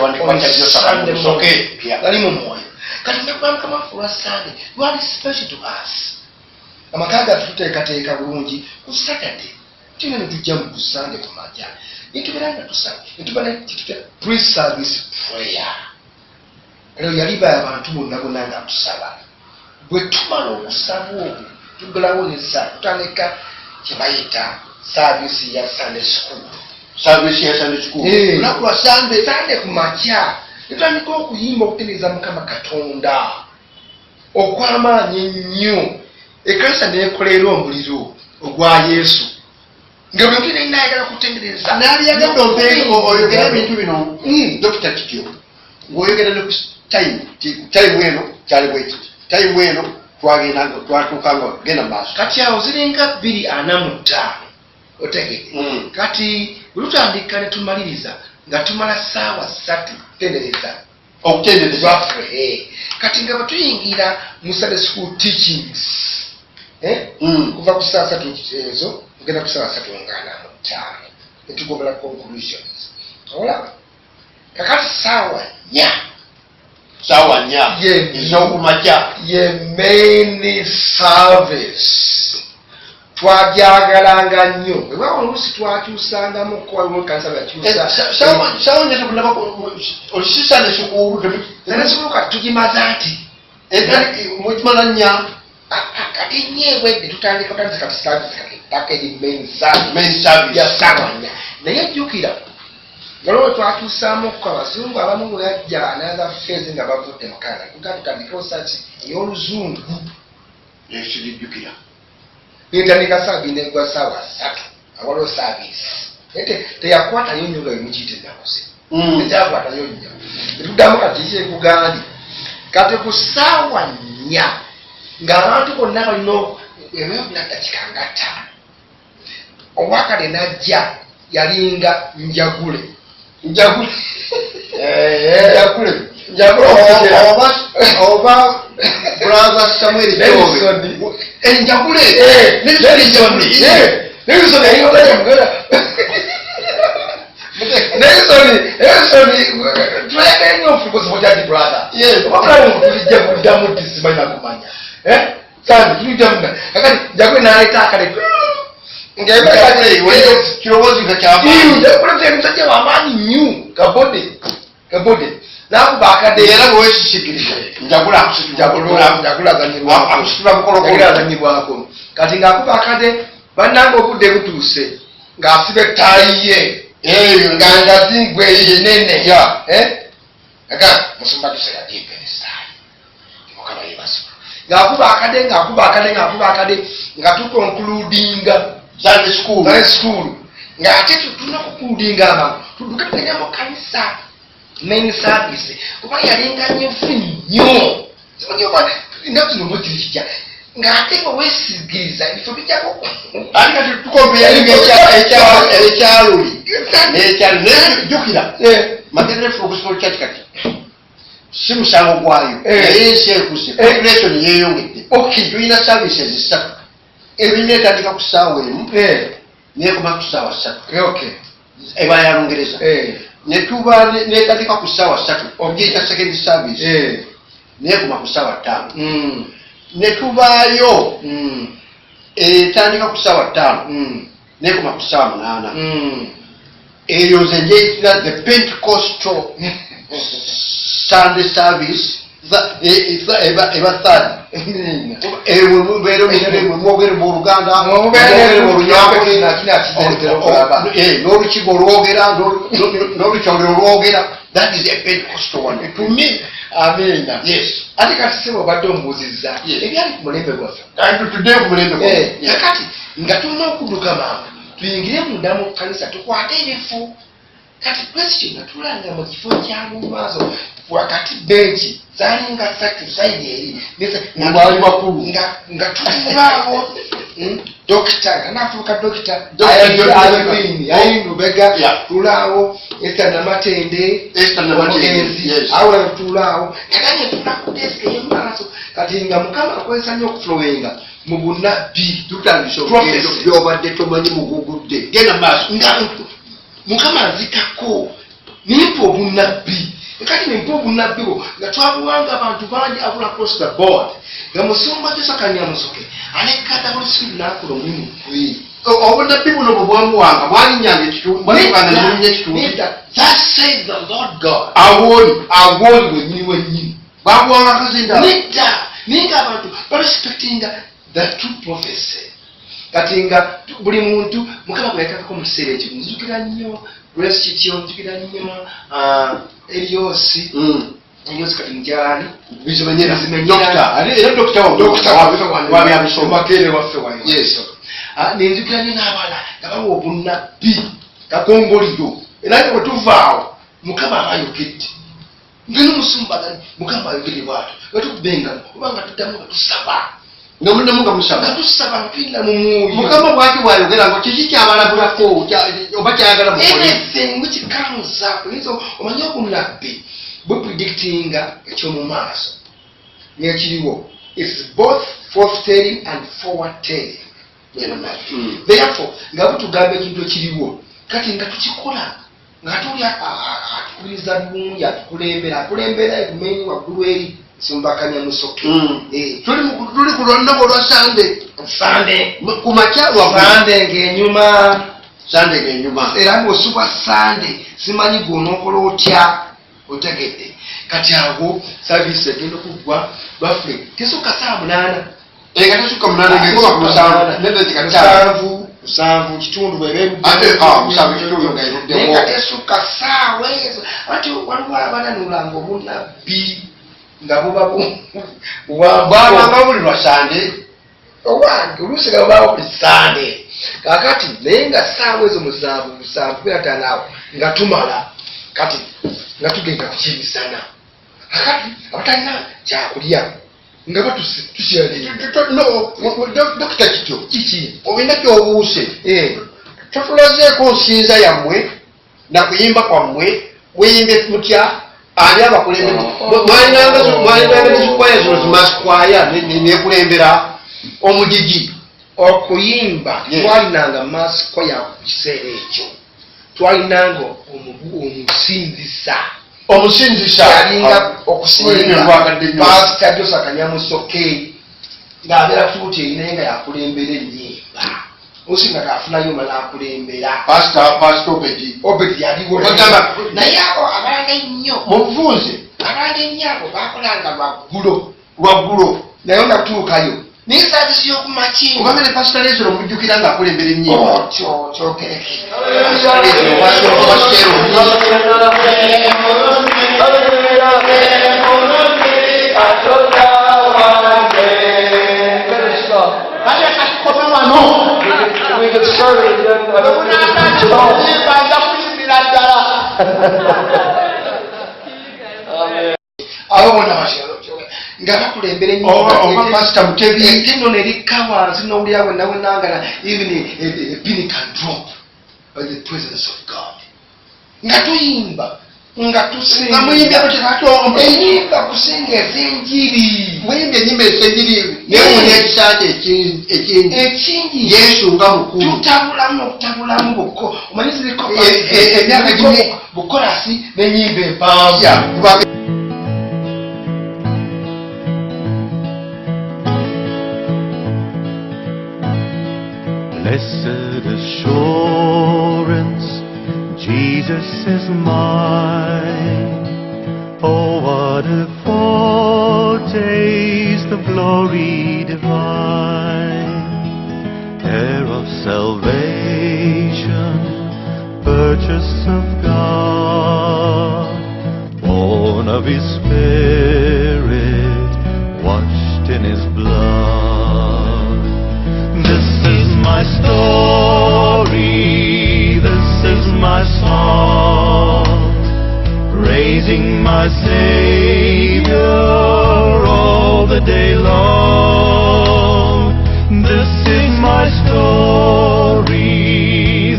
mu mwoyo kati lunaku lwa Mukama waffe lwa Sande lwali special to us. Amaka gaffe tuteekateeka bulungi ku Saturday tuna ne tujja mu Sande ku makya nitubeera nga tusaba netuba nekituta pre-service prayer. Lero yaliba abantu bonna nga tusaba bwe tumala okusaba okwo tugalawo nessa tutandika kyebayita service ya Sunday school. Lunaku lwa Sande ku makya netutandika okuyimba okutendereza Mukama Katonda okw'amaanyi ennyo. Ekkanisa neekolera omuliro ogwa Yesu nga buli omuntu yenna ayagala kutendereza n'abyagadde oyogera ebintu bino Dr. Kityo ng'oyogera ne ku time eno kyali bwekiti time eno twatuukanga genda maaso kati awo ziringa 2:45 otegedde. Kati bwe tutandika ne tumaliriza nga tumala ssaawa 3 kutendereza okutendereza kati nga batuyingira mu Sunday school teachings kuva ku ssaawa 3 ezo ogenda ku ssaawa 3:45 netugombera conclusions. Olaba kakati ssaawa 4 ez'okumakya ye main service twagyagalanga nnyo. Bwebawo oluusi twakyusangamu kwaliwo kanisa byakyusa sawa njata kulaba olisisane sukulu nanesukuluka tugimaza nti mukimala nnya kati nyeewedde tutandika kati service kati paka eri main service ya sawa 4 naye jjukira ngalo twakyusaamu okko abazungu abamu bwe yajja another phase nga bavudde mukana tugatandikawo sati ey'oluzungu ekijjukira nentandika saabi negwa ssaawa 3 awaliwo service teyakwatayo nnyo nga bemukiyita ennakuze tekyakwatayo nnyo netuddamu kati kyekugandi kati ku ssaawa 4 ng'abantu bonna balina ebyobyona dakika nga 5 owakale najja yalinga njagule oba brother Samuel Jobe njagule tulebe nnyo ofukozimojadi brother obakulamu tulijja kuddamu tisimanya kumanya sandi tuliddamu kakati njagule n'aleeta akale kirowoozi nga musajja wamaanyi nnyo kabode nakuba akade era bwewekikigiriza njagulazanyibwako kati ngaakuba akade bannanga obudde butuuse ng'asiba ettaayi ye nga zingwe nene aga musumba tuseradimperesaayi mukama yebasibwa ng'akuba akade nga tukonkuludinga Sunday school ng'ate tutuna kukuludinga abantu tudukaganya mu kanisa main service kuba yalinga nyefu nnyo ennaku zino mbokirikijja ng'ate nga weesigiriza ebifo bijjako ate tukombeyalinga ekyaluli jjukira Makerere Full Gospel Church kati si musango gwayo naye ekuse population yeyongedde tulina services ssatu ebirina etandika ku ssaawa emu nekoma ku ssaawa ssatu eba ya Lungereza netuba netandika ku ssaawa ssatu ogiyita second service nekoma ku ssaawa ttaano netubaayo etandika ku ssaawa ttaano nekoma ku ssaawa munaana eyo nze njeyitira the Pentecostal Sunday service eba third mwogere mu Luganda n'olukigo lwogera n'olukyolero lwogera. That is a Pentecostal one to me. Amen. Yes. Ati kati sebo badde ombuuzizza ebyali ku mulembe gwaffe tudde ku mulembe gwaffe kakati nga tulina okudduka mangu tuyingire munda mu kkanisa tukwate ebifu kati question nga tulanga mu kifo kya mu maaso wakati benchi zalinga satu saidi eri ngwali bakulu nga tulaawo dokita kanafuuka dokita ayindu bega tulaawo Esther Namatende awo tulaawo kadanye tunakudeske yemaaso kati nga mukama akozesa nnyo okuflowinga mu bunabbi tutandise byobadde tomanyi mugugudde genda maaso nga mukama azitako nimpa obunabbi kati nimpa obunabbi bwo nga twabuwanga abantu bangi abula across the board nga musumba tusakanya musoke alekata bulisiri nakula omulimu obunabbi buno bwe bwamuwanga bwalinyanga ekitundu. That says the Lord God agwoli wenyini bwabuwanga kazinda ninga abantu barespectinga the true prophecy kati nga buli muntu mukama bweyakakako mu kiseera ekyo nzukira nnyo Grace kityo nzukira nnyo Eliosi kati njani bizimenyera dokita wabyabisoma makere waffe wayo nenzukira nnyo n'abala nga bawa obunabbi kakongoliro era nga bwe tuvaawo mukama abayogedde nga n'omusumbagani mukama ayogedde bwatyo nga tukubenga kubanga tuddamu nga tusaba nga mulinamu nga musaba nga tusaba mpinda mu mwoyo mukama bwaki bwayogera ngo kiki kyabalabulako oba kyayagala anything which comes up nizo omanyi obunabbi bwe predictinga ekyomu maaso nekiriwo it's both forthtelling and forward-telling. Therefore nga butugamba ekintu ekiriwo kati nga tukikola nga tuli atukubiriza bulungi akulembera ekumenyi waggulu eri sumbakanya musoke tuli ku lwannabo lwa sande ku makyalwa sande ng'enyuma era ng'osuba sande simanyi gw'onookola otya otegedde kati awo saavisi egenda okuggwa baffe tesukka saa 8 nga tesukka 8 ng'ekoba ku 7 kitundu bwebenaye tesukka saawa ezo ati waliwo abananulanga obunabbi nga buba bwabanga buli lwa sande owange oluusi nga bubaawo buli sande kakati naye nga saawa ezo 7 awo nga tumala kati nga tugenda kukimisana kakati abatalina kyakulya nga dokita kityo kiki olina kyobuuse totulazeeko nsinza yammwe nakuyimba kwammwe weyimbe mutya ani abakulembera mwalinanga nezikwaya zino zimasikwaya nekulembera omugigi okuyimba twalinanga masikwaya ku kiseera ekyo twalinanga omusinzisa yalinga okusinga pasita Josa Kanyamusoke ng'abeera fuuti erinaye nga yakulembera ennyimba osinga gaafunayo mala akulembera pasita Obedi yaliwo naye abo abalanga ennyo mubufunze abalanga ennyo abo baakolanga lwaggulo naye nga tutuukayo naye saavisi y'okumaki kubanga ne pasita Lezero mujjukira ng'akulembera ennyimba kyogereke abo bonna nga bakulembera pasita Mutebi eno nerikka wansi n'owulira wenawennangana even a pin can drop by the presence of God nga tuyimba nga tusinga muyimba kitatombe enyimba kusinga ezenjiri muyimba enyimba ezenjiri nemunya ekisanja ekingi Yesu nga mukulu tutabulamu buko omanyi ziriko emyaka gini bukolasi n'enyimba empanvu. Blessed assurance, Jesus is mine. Oh, what a foretaste of glory divine, heir of salvation, purchase of God, born of His Spirit, washed in His blood. This is my story, this is my song, praising my Savior all the day long. This is my story,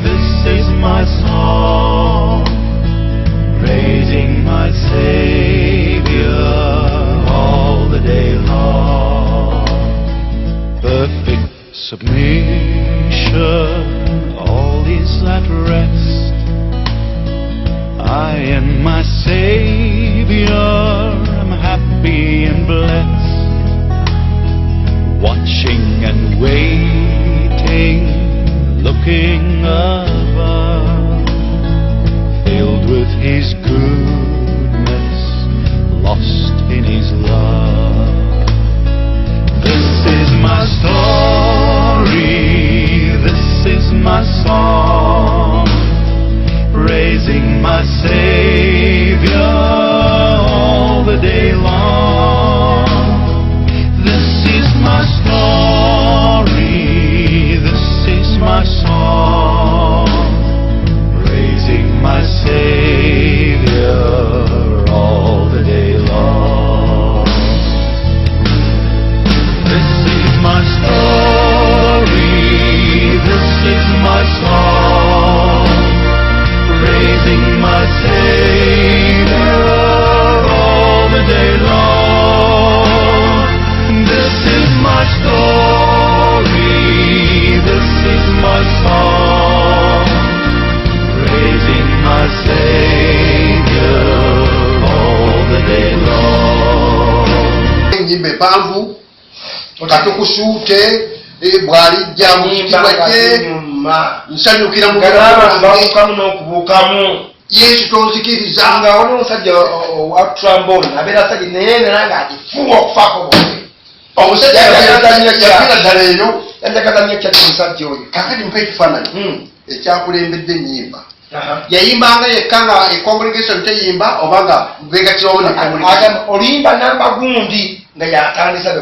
this is my song, praising my Savior all the day long. Perfect submission, all is at rest. I and my Savior am happy and blessed, watching and waiting, looking above, filled with His goodness, lost in His love. This is my story, this is my song, praising my Savior all the day long. This is my story, this is my song, praising my Savior all the day long. This is my story, this is my song, praising my Savior all the day long. This is my story, this is my song, praising my Savior all the day long. enyimba empanvu katukusuute bwalijja mu kitiibwa kye nsanyukira mugababukamu n'okubuukamu Yesu tonzikiriza nga waliwo omusajja wa trombone abeera asajja naye nera nga agifuwa okufaako bwe omusajja yafira ddala eno yanjagaza nnyo kyaki omusajja oyo kakati mpa ekifaananyi ekyakulembedde ennyimba yayimbanga yekka nga econgregation teyimba oba nga begatirawo oluyimba namba gundi nga yatandisa be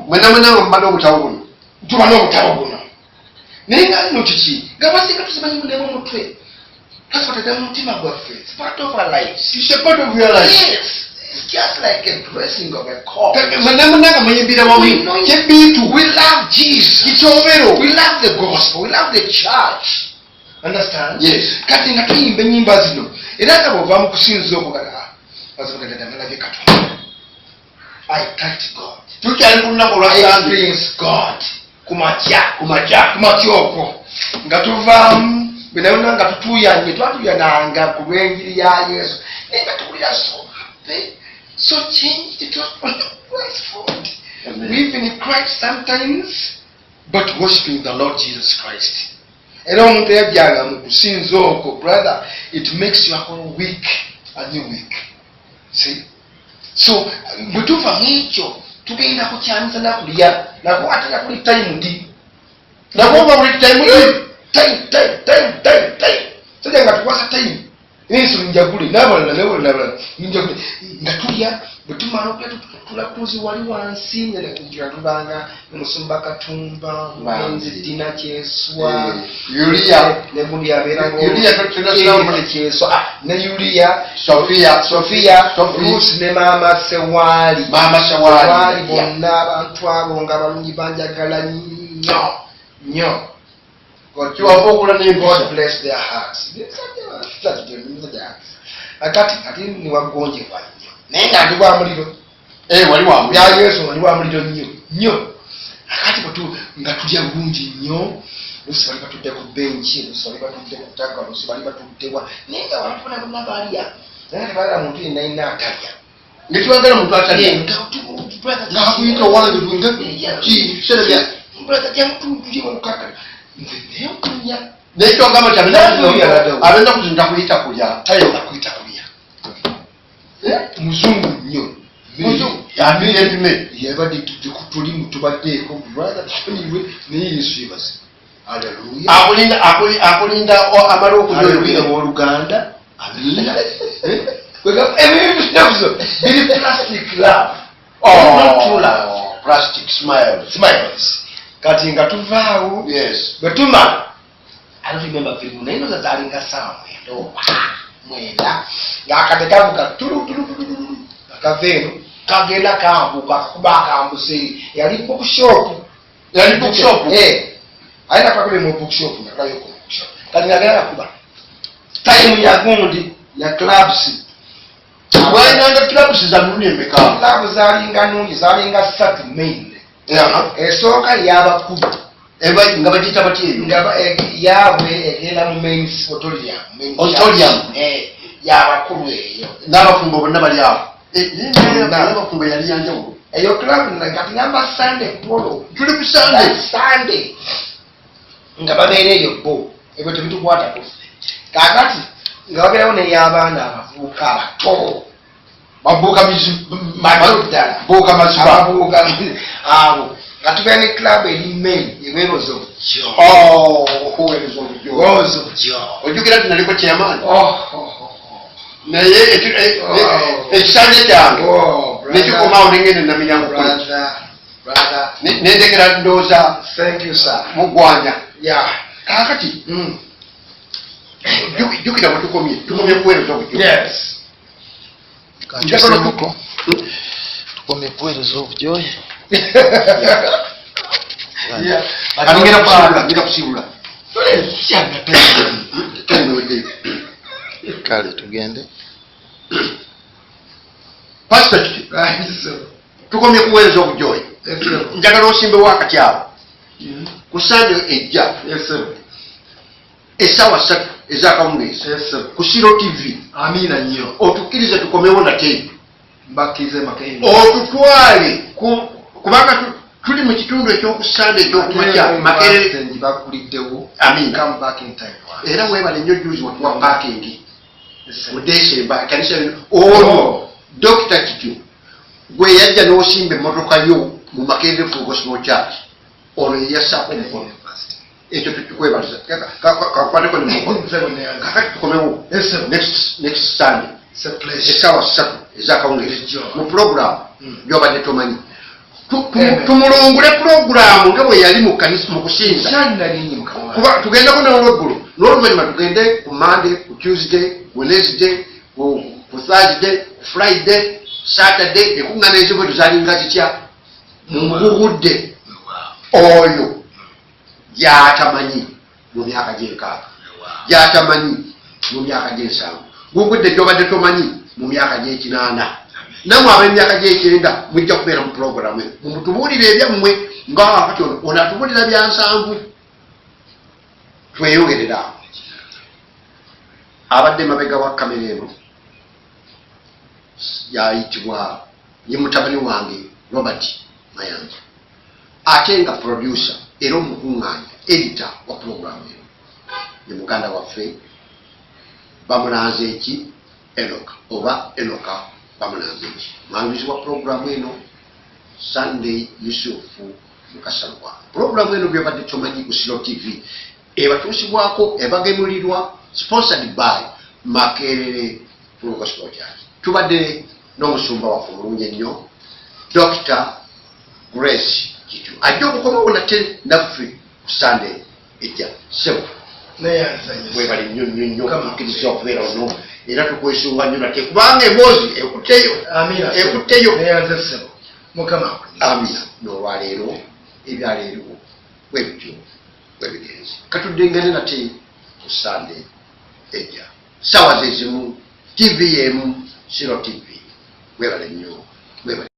mwenamwenanga mumala obutabo buno tuba n'obutabo buno naye nga lino kiki nga basinga tusimanyi muneba omutwe kasotedde mu mutima gwaffe it's part of our lives. It's a part of your life. Yes. It's just like a dressing of a corpse. mwenamwenanga muyimbira wamu kyebbiitu We love Jesus. kikyobero We love the gospel. We love the church. Understand? Yes. Kati nga tuyimba ennyimba zino era nga bw'ova mu kusinza okugala azogadde nalabye Katonda. I thank God. tukyali ku lunaku I olwasanze experience God. Kumatya okwo nga tuvaamu bwe nayona nga tutuyanye twatuyananga ku lw'enjiri ya Yesu naye nga tuwulira so happy, so changed. It was wonderful. We even cried sometimes, but worshiping the Lord Jesus Christ. Era omuntu eyajjanga mu kusinza okwo, brother, it makes your whole week a new week. See? So bwe tuva mu ekyo tugenda kukyamisa nakulya nakuwatira kuli time ndi nakuba buli time time sajja nga tukwasa time ensolo njagule n'abalala njagule nga tulya bwe tumala okulya tulakuzi wali wansi nga tubanga Musumba Katumba Mugenzi Dina Kyeswa ne gundi abeera Kyeswa ne Yulia Sofia Ruth ne Mama Sewali bonna abantu abo nga balungi banjagala nnyo. God bless their hearts. ati ni wagonjebwa nnyo naye nga ndi bwa muliro wali wa bya Yesu nga ndi bwa muliro nnyo akati batu nga tulya bulungi nnyo lusi bali batudde ku benchi lusi bali batudde ku ttaka lusi bali batuddewa naye nga abantu bonna balya naye tebalala muntu yenna yenna atalya netwagala muntu atalya ngakuyita wange kiseera bya brother jamutujje mukaka nze naye kulya naye twagamba ti abenda kuzinda kuyita kulya tayinza kuyita kulya muzungu nnyo yabira empime yabadde tuli tubaddeeko brother toniwe naye Yesu yebaze haleluya akulinda amala okuyoyobwira w'oluganda biri plastic love not true love plastic smiles kati nga tuvaawo yes bwe tumala I don't remember film naye noza zalinga saa mwenda ng'akade kavuga tulutulutulu akava eno kagenda kambuka kuba akambusa eri yali bookshop ayina kakule mu bookshop nakayo ku bookshop kati ngagenda kuba time ya gundi ya clubs wainanga clubs za nuni emeka clubs zalinga nungi zalinga 3 main esooka y'abakulu nga bagiyita batya eyo yaabwe egenda mu main auditorium y'abakulu eyo n'abafumbo bonna bali awo n'abafumbo yali yanjawulo eyo club kati ngamba Sunday polo tuli ku Sunday nga babeera eyo bo ebyo tebitukwatako kakati nga babeerawo n'ey'abaana abavubuka abato babuuka maziba awo nga tubeera ne club eri main eweeroza obujjo ojjukira ti naliko kyamaanyi naye ekisanja kyange nekikomawo nengende namiryango nendekera ndowooza mugwanya kakati jjukira bwe tukomye kuweereza obujjo tukomye kuweereza obujoyi ngenda kusiibula kale tugende pasita kiti tukomye kuweereza obujoyi njagala osimbewo akati awo ku sande ejja essaawa 3 ez'akawungeezi ku Siro TV amina nnyo otukkirize tukomewo nate mbakkirize makeyi otutwale kubanga tuli mu kitundu ekyoku sande ekyokumakya Makerere bakuliddewo amina era weebale nnyo juzi watuwa parking mu Desemba kanisa olwo Dr. Kityo gwe yajja n'osimba emmotoka yo mu Makerere Full Gospel Church olwo yeyassaako omukono ekyo tukwebaliza kakwateko kakati tukomewo next Sunday essaawa 3 ez'akawungeezi mu program gy'obadde tomanyi tumulongule program nga bwe yali mu kanisa mu kusinza kuba tugendeko n'olweggulo n'oluvannyuma tugende ku Monday ku Tuesday Wednesday ku Thursday ku Friday Saturday ekuŋŋaana ezibwetu zalinga zitya mubugudde oyo gy'atamanyi mu myaka gy'enkaaga gy'atamanyi mu myaka gy'ensanvu gugudde gy'obadde tomanyi mu myaka gy'ekinaana namwe ab'emyaka gy'ekyenda mujja kubeera mu puroguramu eyo mumutubuulire ebyammwe ngaakati ono atubuulira bya nsanvu tweyongerera abadde mabega wa kamera eno yayitibwa ye mutabani wange Robert Mayanja ate nga producer era omukuŋŋaanya editor wa puroguramu eno ye muganda waffe bamulanze eki Enoka oba Enoka bamulanze eki mwandiisi wa puroguramu eno Sunday Yusufu Mukasalwa puroguramu eno byobadde tomanyi ku Siro TV ebatuusibwako ebagemulirwa sponsored by Makerere Full Gospel Church tubadde n'omusumba waffe mulungi ennyo Dr. Grace Kityo ajja okukomawo nate naffe ku Sunday ejja sebo webali nnyo nnyo nnyo okukkiriza okubeera ono era tukwesunga nnyo nate kubanga emboozi ekutteyo amina n'olwaleero ebyaleero webityo webigenzi katuddengane nate ku Sunday ejja ssaawa zezimu TV yemu Shiro TV. Webale nnyo. Webale.